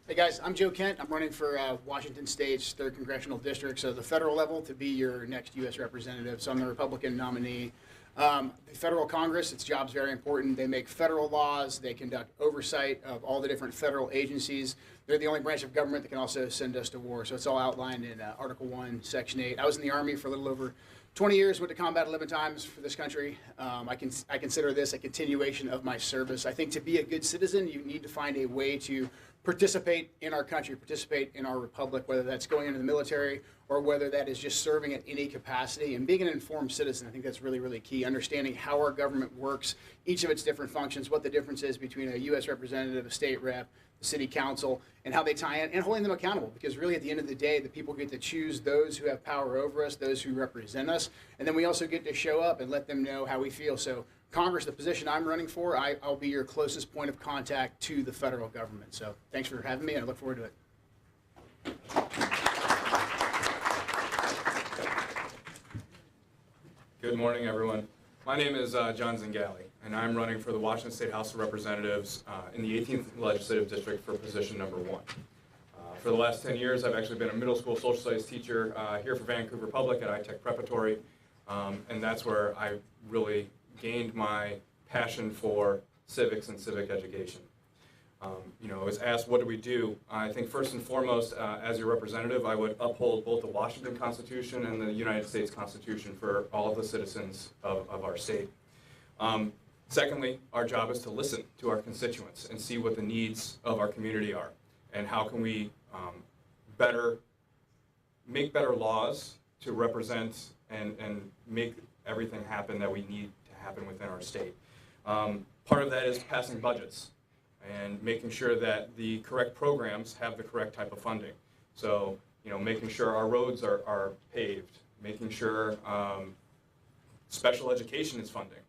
Hey guys, I'm Joe Kent. I'm running for Washington State's 3rd Congressional District, so the federal level, to be your next U.S. representative. So I'm the Republican nominee. The federal Congress, its job's very important. They make federal laws. They conduct oversight of all the different federal agencies. They're the only branch of government that can also send us to war. So it's all outlined in Article 1, Section 8. I was in the Army for a little over 20 years, went to combat 11 times for this country. I consider this a continuation of my service. I think to be a good citizen, you need to find a way to participate in our country, participate in our republic, whether that's going into the military or whether that is just serving at any capacity. And being an informed citizen, I think that's really, really key. Understanding how our government works, each of its different functions, what the difference is between a U.S. representative, a state rep, the city council, and how they tie in, and holding them accountable. Because really, at the end of the day, the people get to choose those who have power over us, those who represent us, and then we also get to show up and let them know how we feel. So Congress, the position I'm running for, I'll be your closest point of contact to the federal government. So thanks for having me, and I look forward to it. Good morning, everyone. My name is John Zingale, and I'm running for the Washington State House of Representatives in the 18th Legislative District for position number 1. For the last 10 years, I've actually been a middle school social studies teacher here for Vancouver Public at iTech Preparatory, and that's where I really gained my passion for civics and civic education. I was asked, what do we do? I think first and foremost, as your representative, I would uphold both the Washington Constitution and the United States Constitution for all of the citizens of our state. Secondly, our job is to listen to our constituents and see what the needs of our community are, and how can we make better laws to represent and make everything happen that we need to happen within our state. Part of that is passing budgets and making sure that the correct programs have the correct type of funding. So, making sure our roads are paved, making sure special education is funding,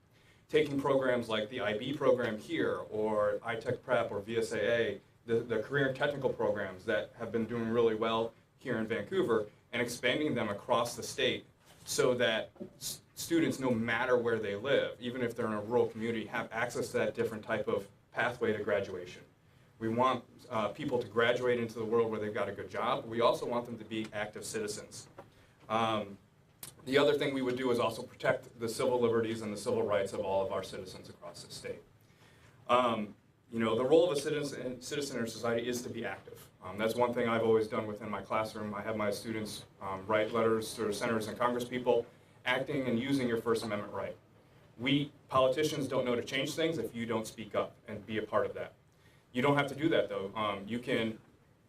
taking programs like the IB program here, or iTech Prep, or VSAA, the career and technical programs that have been doing really well here in Vancouver, and expanding them across the state so that students, no matter where they live, even if they're in a rural community, have access to that different type of pathway to graduation. We want people to graduate into the world where they've got a good job. We also want them to be active citizens. The other thing we would do is also protect the civil liberties and the civil rights of all of our citizens across the state. The role of a citizen in our society is to be active. That's one thing I've always done within my classroom. I have my students write letters to senators and congresspeople, acting and using your First Amendment right. We politicians don't know to change things if you don't speak up and be a part of that. You don't have to do that, though. You can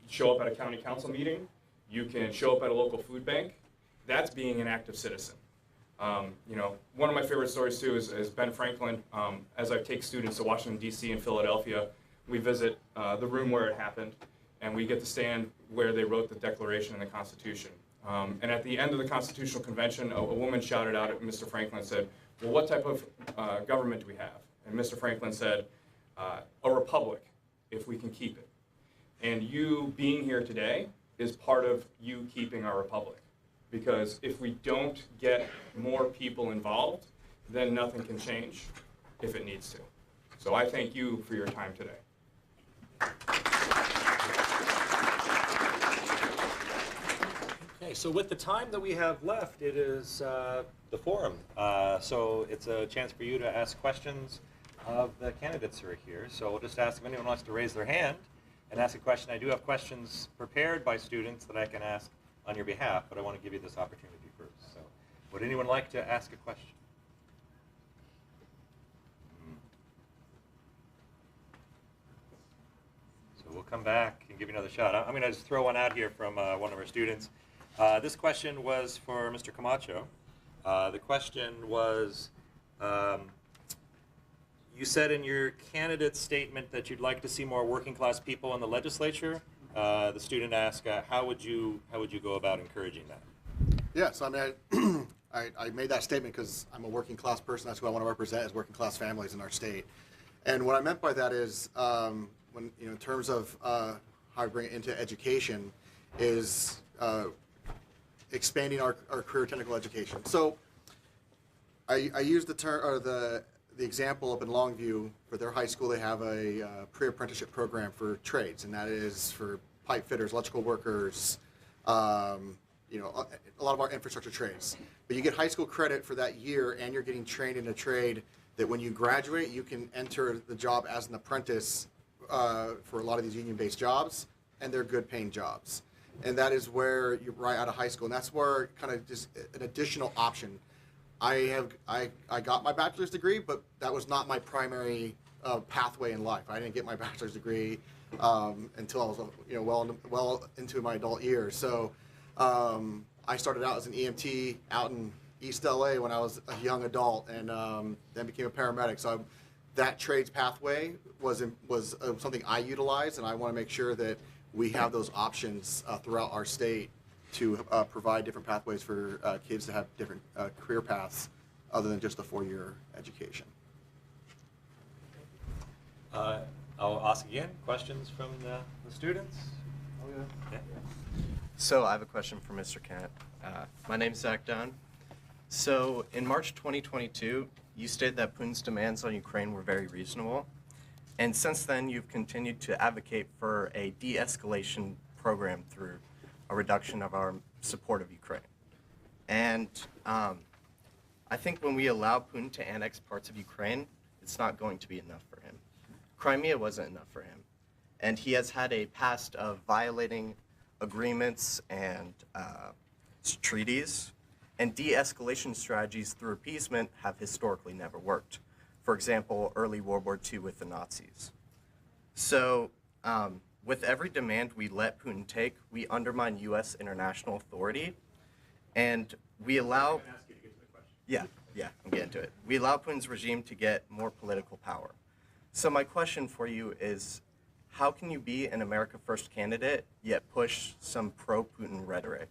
show up at a county council meeting. You can show up at a local food bank. That's being an active citizen. One of my favorite stories, too, is Ben Franklin. As I take students to Washington, D.C. and Philadelphia, we visit the room where it happened, and we get to stand where they wrote the Declaration and the Constitution. And at the end of the Constitutional Convention, a woman shouted out at Mr. Franklin and said, well, what type of government do we have? And Mr. Franklin said, a republic, if we can keep it. And you being here today is part of you keeping our republic. Because if we don't get more people involved, then nothing can change if it needs to. So I thank you for your time today. Okay, so with the time that we have left, it is the forum. So it's a chance for you to ask questions of the candidates who are here. So we'll just ask if anyone wants to raise their hand and ask a question. I do have questions prepared by students that I can ask on your behalf, but I want to give you this opportunity first. So would anyone like to ask a question? So we'll come back and give you another shot. I'm going to just throw one out here from one of our students. This question was for Mr. Camacho. The question was, you said in your candidate statement that you'd like to see more working class people in the legislature. The student asked, how would you go about encouraging that? Yeah, so I made that statement because I'm a working class person. That's who I want to represent, is working class families in our state. And what I meant by that is, when in terms of how I bring it into education, is expanding our career technical education. So I used the term, or the example up in Longview. For their high school, they have a pre-apprenticeship program for trades, and that is for pipe fitters, electrical workers, a lot of our infrastructure trades. But you get high school credit for that year, and you're getting trained in a trade that when you graduate, you can enter the job as an apprentice for a lot of these union-based jobs, and they're good-paying jobs. And that is where you're right out of high school, and that's where kind of just an additional option. I got my bachelor's degree, but that was not my primary pathway in life. I didn't get my bachelor's degree until I was well into my adult years. So I started out as an EMT out in East LA when I was a young adult, and then became a paramedic. So that trades pathway was something I utilized, and I want to make sure that we have those options throughout our state to provide different pathways for kids to have different career paths other than just a 4-year education. I'll ask again, questions from the students? Oh, yeah. So I have a question for Mr. Kent. My name's Zach Dunn. So in March 2022, you stated that Putin's demands on Ukraine were very reasonable. And since then, you've continued to advocate for a de-escalation program through a reduction of our support of Ukraine. And I think when we allow Putin to annex parts of Ukraine, it's not going to be enough for him. Crimea wasn't enough for him. And he has had a past of violating agreements and treaties, and de-escalation strategies through appeasement have historically never worked. For example, early World War II with the Nazis. So with every demand we let Putin take, we undermine U.S. international authority, and we allow... Yeah, I'm getting to it. We allow Putin's regime to get more political power. So my question for you is, how can you be an America First candidate, yet push some pro-Putin rhetoric?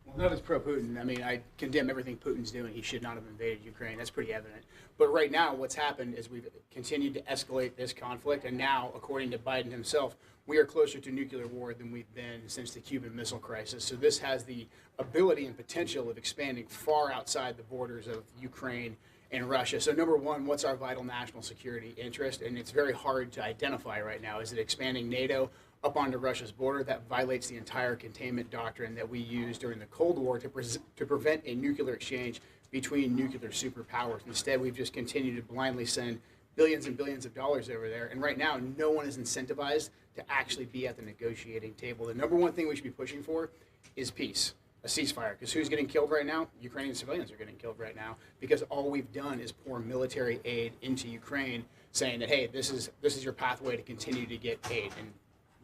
Well, nothing's pro-Putin. I mean, I condemn everything Putin's doing. He should not have invaded Ukraine. That's pretty evident. But right now, what's happened is we've continued to escalate this conflict, and now, according to Biden himself, we are closer to nuclear war than we've been since the Cuban Missile Crisis. So this has the ability and potential of expanding far outside the borders of Ukraine and Russia. So number one, what's our vital national security interest? And it's very hard to identify right now. Is it expanding NATO up onto Russia's border? That violates the entire containment doctrine that we used during the Cold War to prevent a nuclear exchange between nuclear superpowers. Instead, we've just continued to blindly send billions and billions of dollars over there. And right now, no one is incentivized to actually be at the negotiating table. The number one thing we should be pushing for is peace, a ceasefire. Because who's getting killed right now? Ukrainian civilians are getting killed right now because all we've done is pour military aid into Ukraine, saying that, hey, this is your pathway to continue to get aid. And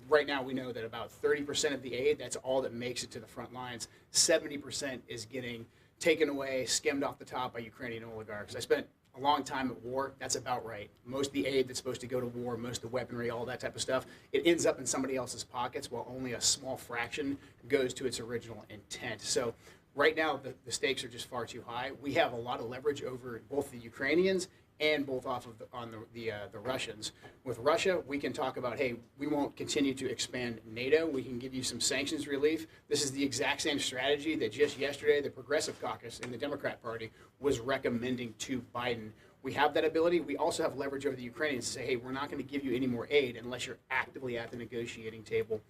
right now we know that about 30% of the aid, that's all that makes it to the front lines. 70% is getting taken away, skimmed off the top by Ukrainian oligarchs. I spent a long time at war. That's about right. Most of the aid that's supposed to go to war, most of the weaponry, all that type of stuff, it ends up in somebody else's pockets while only a small fraction goes to its original intent. So right now the stakes are just far too high. We have a lot of leverage over both the Ukrainians and both off of the Russians. With Russia, we can talk about, hey, we won't continue to expand NATO. We can give you some sanctions relief. This is the exact same strategy that just yesterday the Progressive Caucus in the Democrat Party was recommending to Biden. We have that ability. We also have leverage over the Ukrainians to say, hey, we're not going to give you any more aid unless you're actively at the negotiating table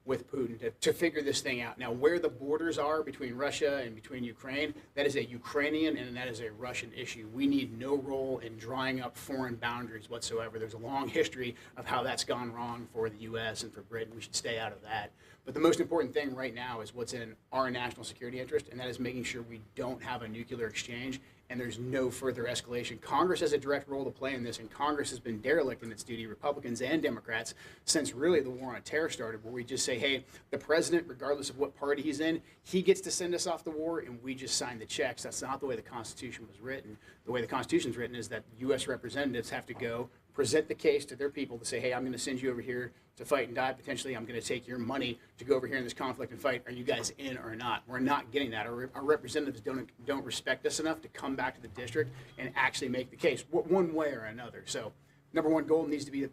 with Putin to figure this thing out. Now, where the borders are between Russia and between Ukraine, that is a Ukrainian and that is a Russian issue. We need no role in drawing up foreign boundaries whatsoever. There's a long history of how that's gone wrong for the U.S. and for Britain. We should stay out of that. But the most important thing right now is what's in our national security interest, and that is making sure we don't have a nuclear exchange and there's no further escalation. Congress has a direct role to play in this, and Congress has been derelict in its duty, Republicans and Democrats, since really the war on terror started, where we just say, hey, the president, regardless of what party he's in, he gets to send us off the war, and we just sign the checks. That's not the way the Constitution was written. The way the Constitution is written is that U.S. representatives have to go present the case to their people to say, hey, I'm going to send you over here to fight and die. Potentially, I'm going to take your money to go over here in this conflict and fight. Are you guys in or not? We're not getting that. Our representatives don't respect us enough to come back to the district and actually make the case one way or another. So number one goal needs to be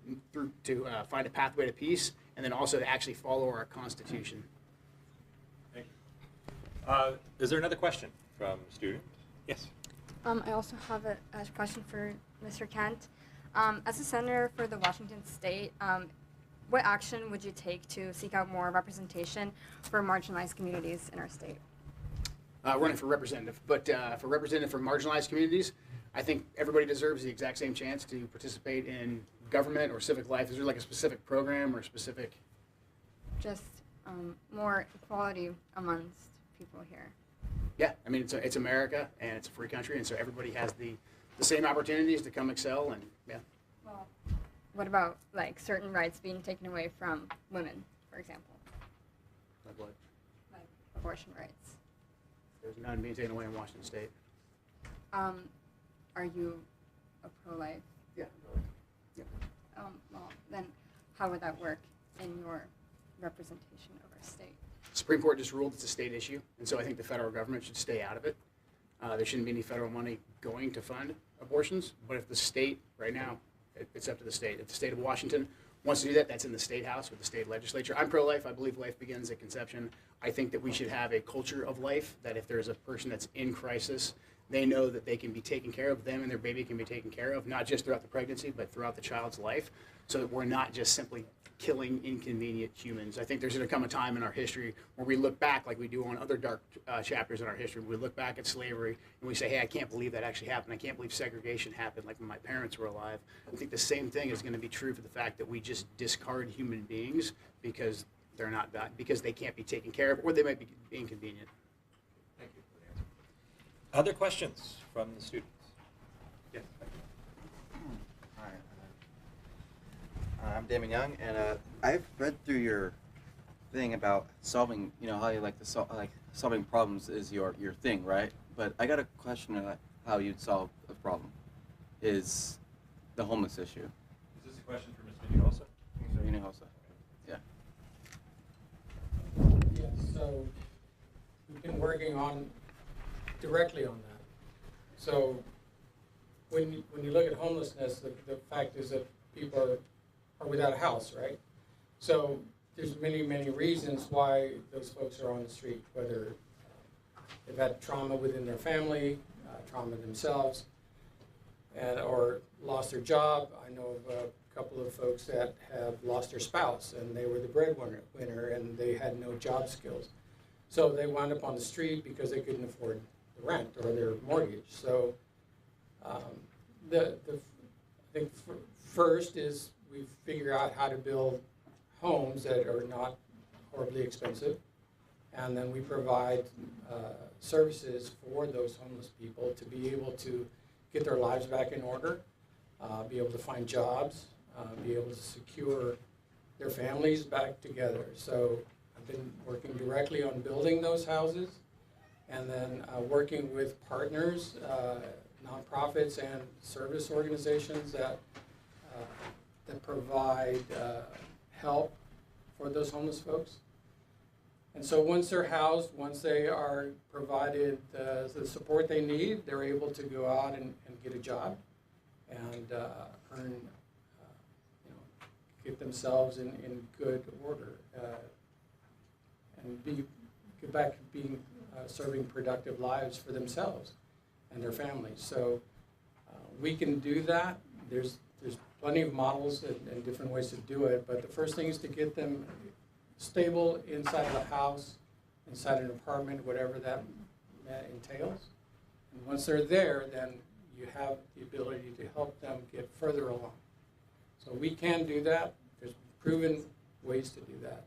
to find a pathway to peace, and then also to actually follow our Constitution. Thank you. Is there another question from a student? Yes. I also have a question for Mr. Kent. As a senator for the Washington State, what action would you take to seek out more representation for marginalized communities in our state? Running for representative, but for representative for marginalized communities, I think everybody deserves the exact same chance to participate in government or civic life. Is there like a specific program or specific? Just more equality amongst people here. Yeah, I mean, it's America, and it's a free country, and so everybody has the same opportunities to come excel, and yeah. Well, what about like certain rights being taken away from women, for example? Like what? Like abortion rights. There's none being taken away in Washington State. Are you a pro-life? Yeah. Yeah. Well, then how would that work in your representation of our state? Supreme Court just ruled it's a state issue, and so I think the federal government should stay out of it. There shouldn't be any federal money going to fund abortions, but if the state, right now, it's up to the state. If the state of Washington wants to do that, that's in the state house with the state legislature. I'm pro-life. I believe life begins at conception. I think that we should have a culture of life, that if there's a person that's in crisis, they know that they can be taken care of, them and their baby can be taken care of, not just throughout the pregnancy, but throughout the child's life, so that we're not just simply killing inconvenient humans. I think there's going to come a time in our history where we look back, like we do on other dark chapters in our history. We look back at slavery and we say, hey, I can't believe that actually happened. I can't believe segregation happened like when my parents were alive. I think the same thing is going to be true for the fact that we just discard human beings because they're not that, because they can't be taken care of, or they might be inconvenient. Thank you for the answer. Other questions from the students? Yes. Hi, I'm Damon Young, and I've read through your thing about solving, how you like to solving problems is your thing, right? But I got a question about how you'd solve a problem, is the homeless issue. Is this a question for Mr. Hinojosa? Mr. Hinojosa, yeah. Yes, so we've been working directly on that. So when you look at homelessness, the fact is that people are without a house, right? So there's many, many reasons why those folks are on the street, whether they've had trauma within their family, trauma themselves, or lost their job. I know of a couple of folks that have lost their spouse, and they were the breadwinner, and they had no job skills. So they wound up on the street because they couldn't afford the rent or their mortgage. So I think first is we figure out how to build homes that are not horribly expensive, and then we provide services for those homeless people to be able to get their lives back in order, be able to find jobs, be able to secure their families back together. So I've been working directly on building those houses, and then working with partners, nonprofits and service organizations that provide help for those homeless folks. And so once they're housed, once they are provided the support they need, they're able to go out and get a job and earn, get themselves in good order and get back to being serving productive lives for themselves and their families. So we can do that. There's plenty of models and different ways to do it, but the first thing is to get them stable inside of a house, inside an apartment, whatever that entails. And once they're there, then you have the ability to help them get further along. So we can do that. There's proven ways to do that.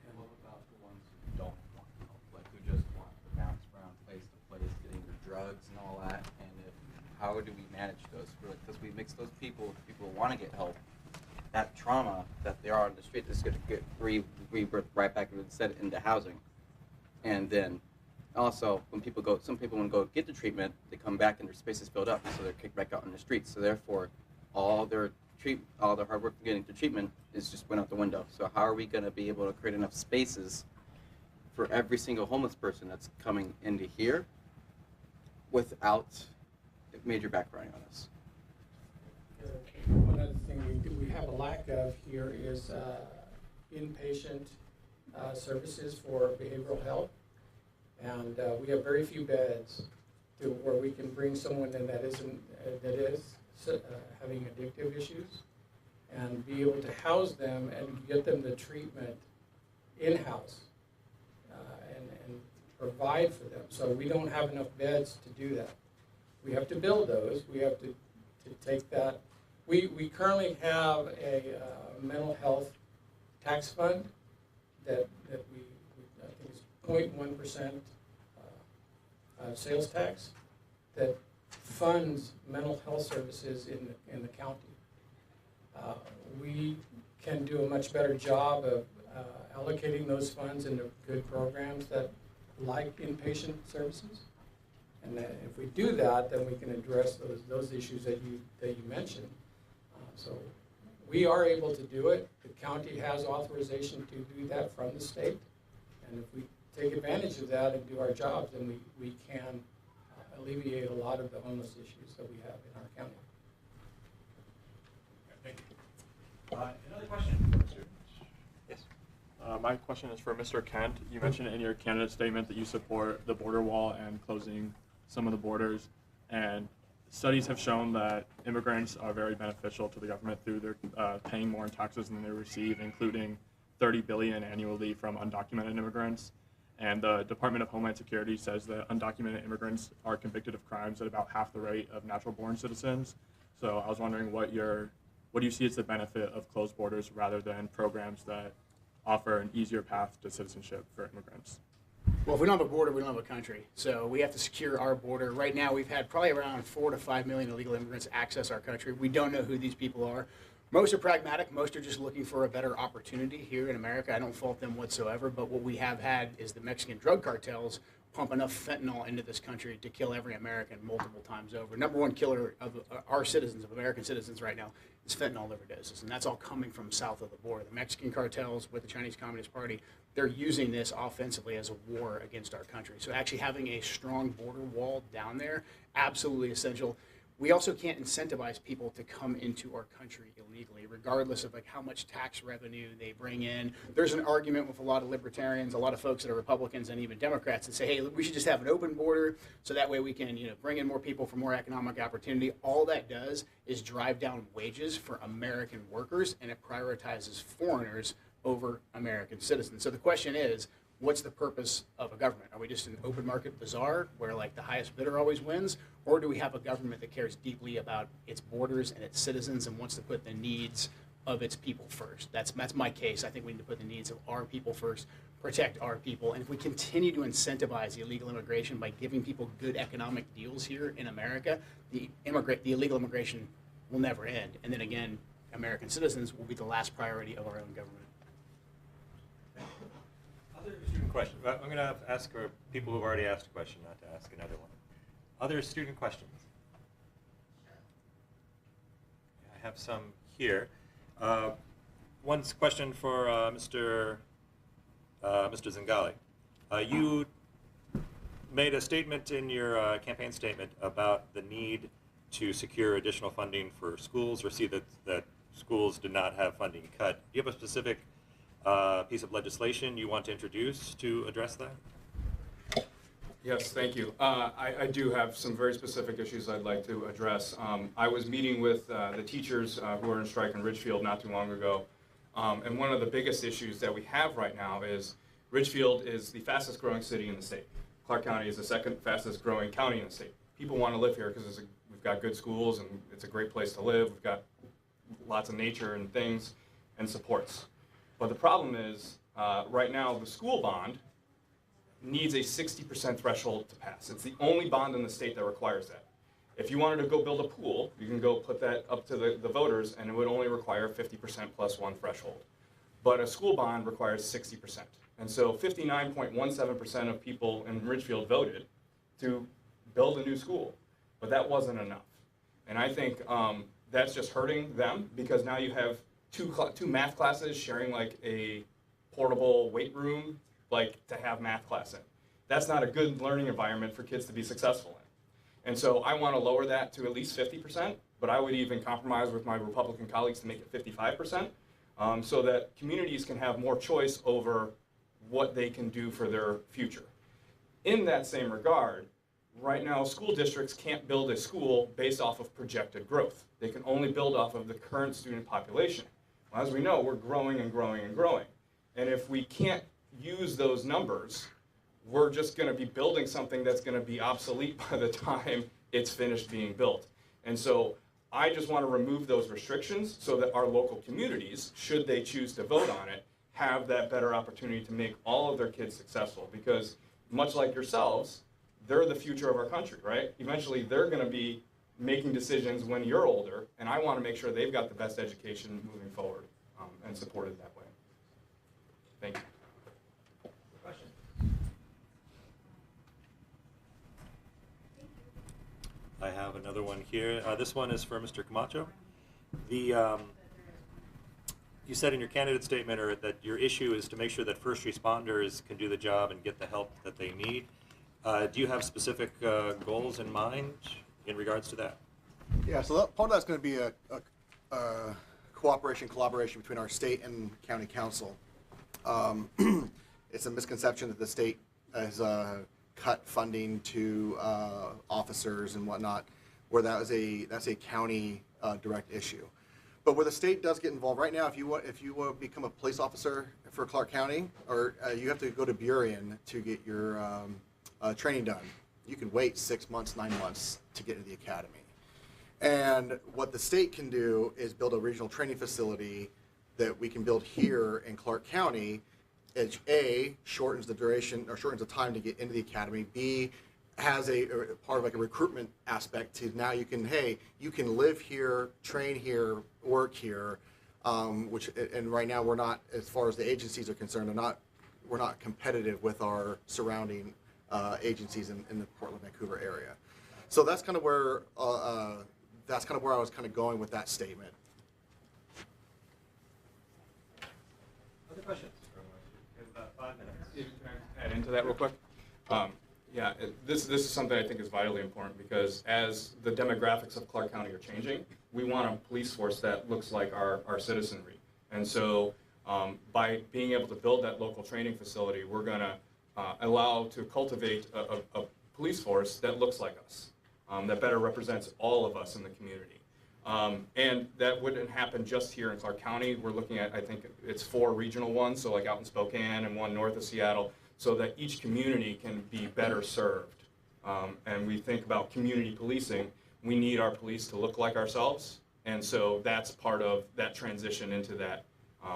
And what about the ones who don't want help, like who just want to bounce around place to place, getting their drugs and all that? And how do we manage those? Because we mix those people with people who want to get help. That trauma that they are on the street is going to get rebirthed right back into housing. And then also, when people go, some people want to go get the treatment, they come back and their space is filled up, so they're kicked back out on the streets. So therefore, all their hard work getting to treatment is just went out the window. So how are we going to be able to create enough spaces for every single homeless person that's coming into here without major backfiring on us? One other thing we have a lack of here is inpatient services for behavioral health, and we have very few beds to where we can bring someone in that is having addictive issues, and be able to house them and get them the treatment in-house and provide for them. So we don't have enough beds to do that. We have to build those. We have to take that. We currently have a mental health tax fund that we I think is 0.1% sales tax that funds mental health services in the county. We can do a much better job of allocating those funds into good programs that like inpatient services. And that if we do that, then we can address those issues that you mentioned. So we are able to do it. The county has authorization to do that from the state. And if we take advantage of that and do our jobs, then we can alleviate a lot of the homeless issues that we have in our county. Thank you. Another question from the students? Yes. My question is for Mr. Kent. You mentioned in your candidate statement that you support the border wall and closing some of the borders, and studies have shown that immigrants are very beneficial to the government through their paying more in taxes than they receive, including $30 billion annually from undocumented immigrants. And the Department of Homeland Security says that undocumented immigrants are convicted of crimes at about half the rate of natural-born citizens. So I was wondering what do you see as the benefit of closed borders rather than programs that offer an easier path to citizenship for immigrants? Well, if we don't have a border, we don't have a country. So we have to secure our border. Right now, we've had probably around 4 to 5 million illegal immigrants access our country. We don't know who these people are. Most are pragmatic. Most are just looking for a better opportunity here in America. I don't fault them whatsoever. But what we have had is the Mexican drug cartels pump enough fentanyl into this country to kill every American multiple times over. Number one killer of our citizens, of American citizens right now, is fentanyl overdoses. And that's all coming from south of the border. The Mexican cartels with the Chinese Communist Party, they're using this offensively as a war against our country. So actually having a strong border wall down there, absolutely essential. We also can't incentivize people to come into our country illegally, regardless of like how much tax revenue they bring in. There's an argument with a lot of libertarians, a lot of folks that are Republicans and even Democrats that say, hey, we should just have an open border so that way we can, bring in more people for more economic opportunity. All that does is drive down wages for American workers, and it prioritizes foreigners over American citizens. So the question is, what's the purpose of a government? Are we just an open market bazaar where like the highest bidder always wins? Or do we have a government that cares deeply about its borders and its citizens and wants to put the needs of its people first? That's my case. I think we need to put the needs of our people first, protect our people. And if we continue to incentivize illegal immigration by giving people good economic deals here in America, the illegal immigration will never end. And then again, American citizens will be the last priority of our own government. Other student questions. I'm going to ask people who've already asked a question not to ask another one. Other student questions? I have some here. One question for Mr. Zingale. You made a statement in your campaign statement about the need to secure additional funding for schools or see that schools did not have funding cut. Do you have a specific piece of legislation you want to introduce to address that? Yes, thank you. I do have some very specific issues I'd like to address. I was meeting with the teachers who are in strike in Ridgefield not too long ago, and one of the biggest issues that we have right now is Ridgefield is the fastest growing city in the state. Clark County is the second fastest growing county in the state. People want to live here because we've got good schools and it's a great place to live. We've got lots of nature and things and supports. But the problem is, right now, the school bond needs a 60% threshold to pass. It's the only bond in the state that requires that. If you wanted to go build a pool, you can go put that up to the voters, and it would only require 50% plus one threshold. But a school bond requires 60%. And so 59.17% of people in Ridgefield voted to build a new school. But that wasn't enough. And I think that's just hurting them, because now you have two math classes sharing like a portable weight room, like to have math class in. That's not a good learning environment for kids to be successful in. And so I want to lower that to at least 50%, but I would even compromise with my Republican colleagues to make it 55%, so that communities can have more choice over what they can do for their future. In that same regard, right now school districts can't build a school based off of projected growth. They can only build off of the current student population. Well, as we know, we're growing and growing and growing. And if we can't use those numbers, we're just going to be building something that's going to be obsolete by the time it's finished being built. And so I just want to remove those restrictions so that our local communities, should they choose to vote on it, have that better opportunity to make all of their kids successful. Because much like yourselves, they're the future of our country, right? Eventually they're going to be making decisions when you're older, and I want to make sure they've got the best education moving forward, and supported that way. Thank you. Question? I have another one here. This one is for Mr. Camacho. You said in your candidate statement that your issue is to make sure that first responders can do the job and get the help that they need. Do you have specific goals in mind in regards to that? Yeah, so part of that's going to be a collaboration between our state and county council. It's a misconception that the state has cut funding to officers and whatnot, where that's a county direct issue. But where the state does get involved right now, if you want to become a police officer for Clark County, or you have to go to Burien to get your training done. You can wait 6 months, 9 months to get into the academy. And what the state can do is build a regional training facility that we can build here in Clark County, which A, shortens the duration or shortens the time to get into the academy. B, has a part of like a recruitment aspect to now you can live here, train here, work here, and right now we're not, as far as the agencies are concerned, we're not competitive with our surrounding agencies in the Portland, Vancouver area. So that's kind of where I was kind of going with that statement. Other questions? We have about 5 minutes. Can I add into that real quick? Yeah, this is something I think is vitally important because as the demographics of Clark County are changing, we want a police force that looks like our citizenry. And so by being able to build that local training facility, we're going to allow to cultivate a police force that looks like us, that better represents all of us in the community. And that wouldn't happen just here in Clark County. We're looking at, I think it's 4 regional ones, so like out in Spokane and 1 north of Seattle, so that each community can be better served. And we think about community policing. We need our police to look like ourselves, and so that's part of that transition into that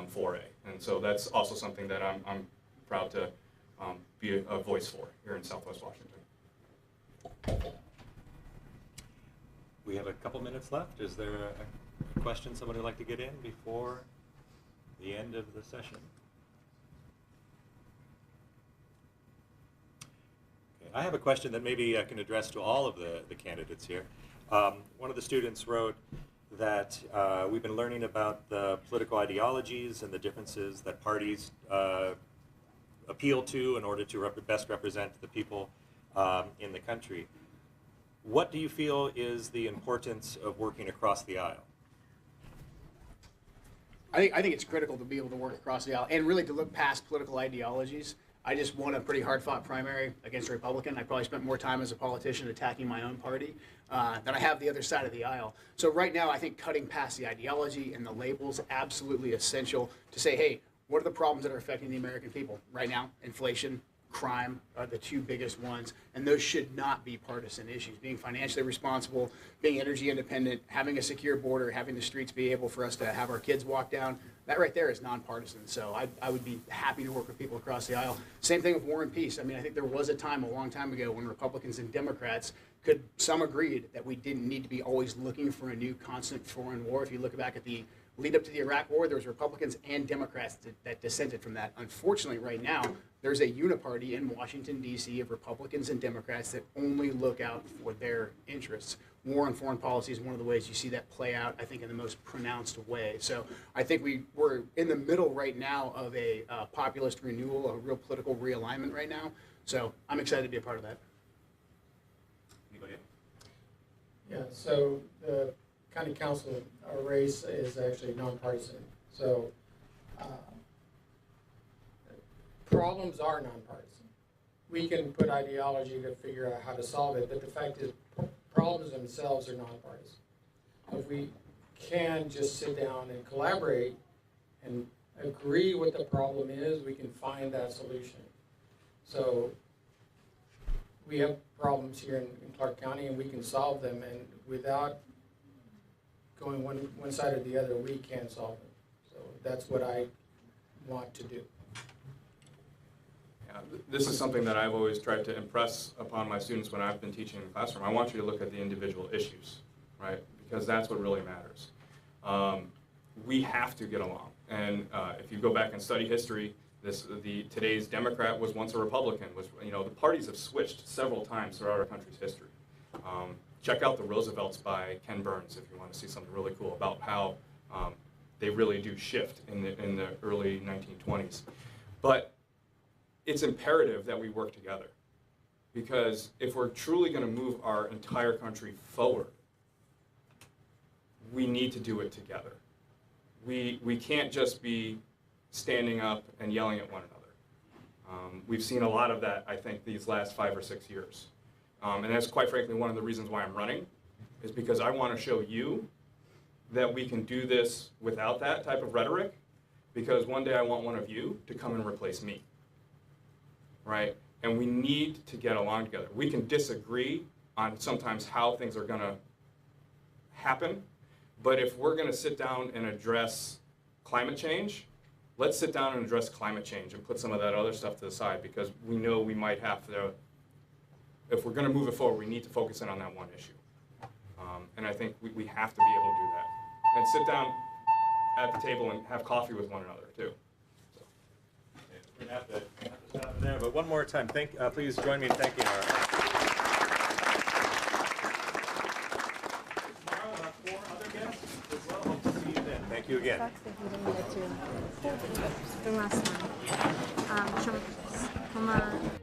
foray. And so that's also something that I'm proud to be a voice for here in Southwest Washington. We have a couple minutes left. Is there a question somebody would like to get in before the end of the session? Okay, I have a question that maybe I can address to all of the candidates here. One of the students wrote that we've been learning about the political ideologies and the differences that parties appeal to in order to best represent the people in the country. What do you feel is the importance of working across the aisle? I think it's critical to be able to work across the aisle and really to look past political ideologies. I just won a pretty hard-fought primary against a Republican. I probably spent more time as a politician attacking my own party than I have the other side of the aisle. So right now, I think cutting past the ideology and the labels is absolutely essential to say, hey, what are the problems that are affecting the American people right now? Inflation, crime are the 2 biggest ones, and those should not be partisan issues. Being financially responsible, being energy independent, having a secure border, having the streets be able for us to have our kids walk down, that right there is nonpartisan. So I would be happy to work with people across the aisle. Same thing with war and peace. I mean, I think there was a time a long time ago when Republicans and Democrats some agreed that we didn't need to be always looking for a new constant foreign war. If you look back at the lead up to the Iraq War, there was Republicans and Democrats that dissented from that. Unfortunately, right now, there's a uniparty in Washington, D.C. of Republicans and Democrats that only look out for their interests. War and foreign policy is one of the ways you see that play out, I think, in the most pronounced way. So I think we're in the middle right now of a populist renewal, a real political realignment right now. So I'm excited to be a part of that. Anybody? Yeah, so the county council race is actually nonpartisan. So problems are nonpartisan. We can put ideology to figure out how to solve it, but the fact is problems themselves are nonpartisan. If we can just sit down and collaborate and agree what the problem is, we can find that solution. So we have problems here in Clark County, and we can solve them, and without going one side or the other, we can solve them. So that's what I want to do. This is something that I've always tried to impress upon my students when I've been teaching in the classroom. I want you to look at the individual issues, right? Because that's what really matters. We have to get along. And if you go back and study history, today's Democrat was once a Republican. The parties have switched several times throughout our country's history. Check out The Roosevelts by Ken Burns if you want to see something really cool about how they really do shift in the early 1920s. But it's imperative that we work together, because if we're truly going to move our entire country forward, we need to do it together. We can't just be standing up and yelling at one We've seen a lot of that, I think, these last 5 or 6 years. And that's quite frankly one of the reasons why I'm running, is because I want to show you that we can do this without that type of rhetoric, because one day I want one of you to come and replace me, right? And we need to get along together. We can disagree on sometimes how things are going to happen, but if we're going to sit down and address climate change, let's sit down and address climate change and put some of that other stuff to the side, because we know we might have to, if we're going to move it forward, we need to focus in on that one issue. And I think we have to be able to do that. And sit down at the table and have coffee with one another, too. So. We're going to have to stop there, but one more time, please join me in thanking our... Tomorrow, about 4 other guests as well. Hope to see you then. Thank you again. Last time.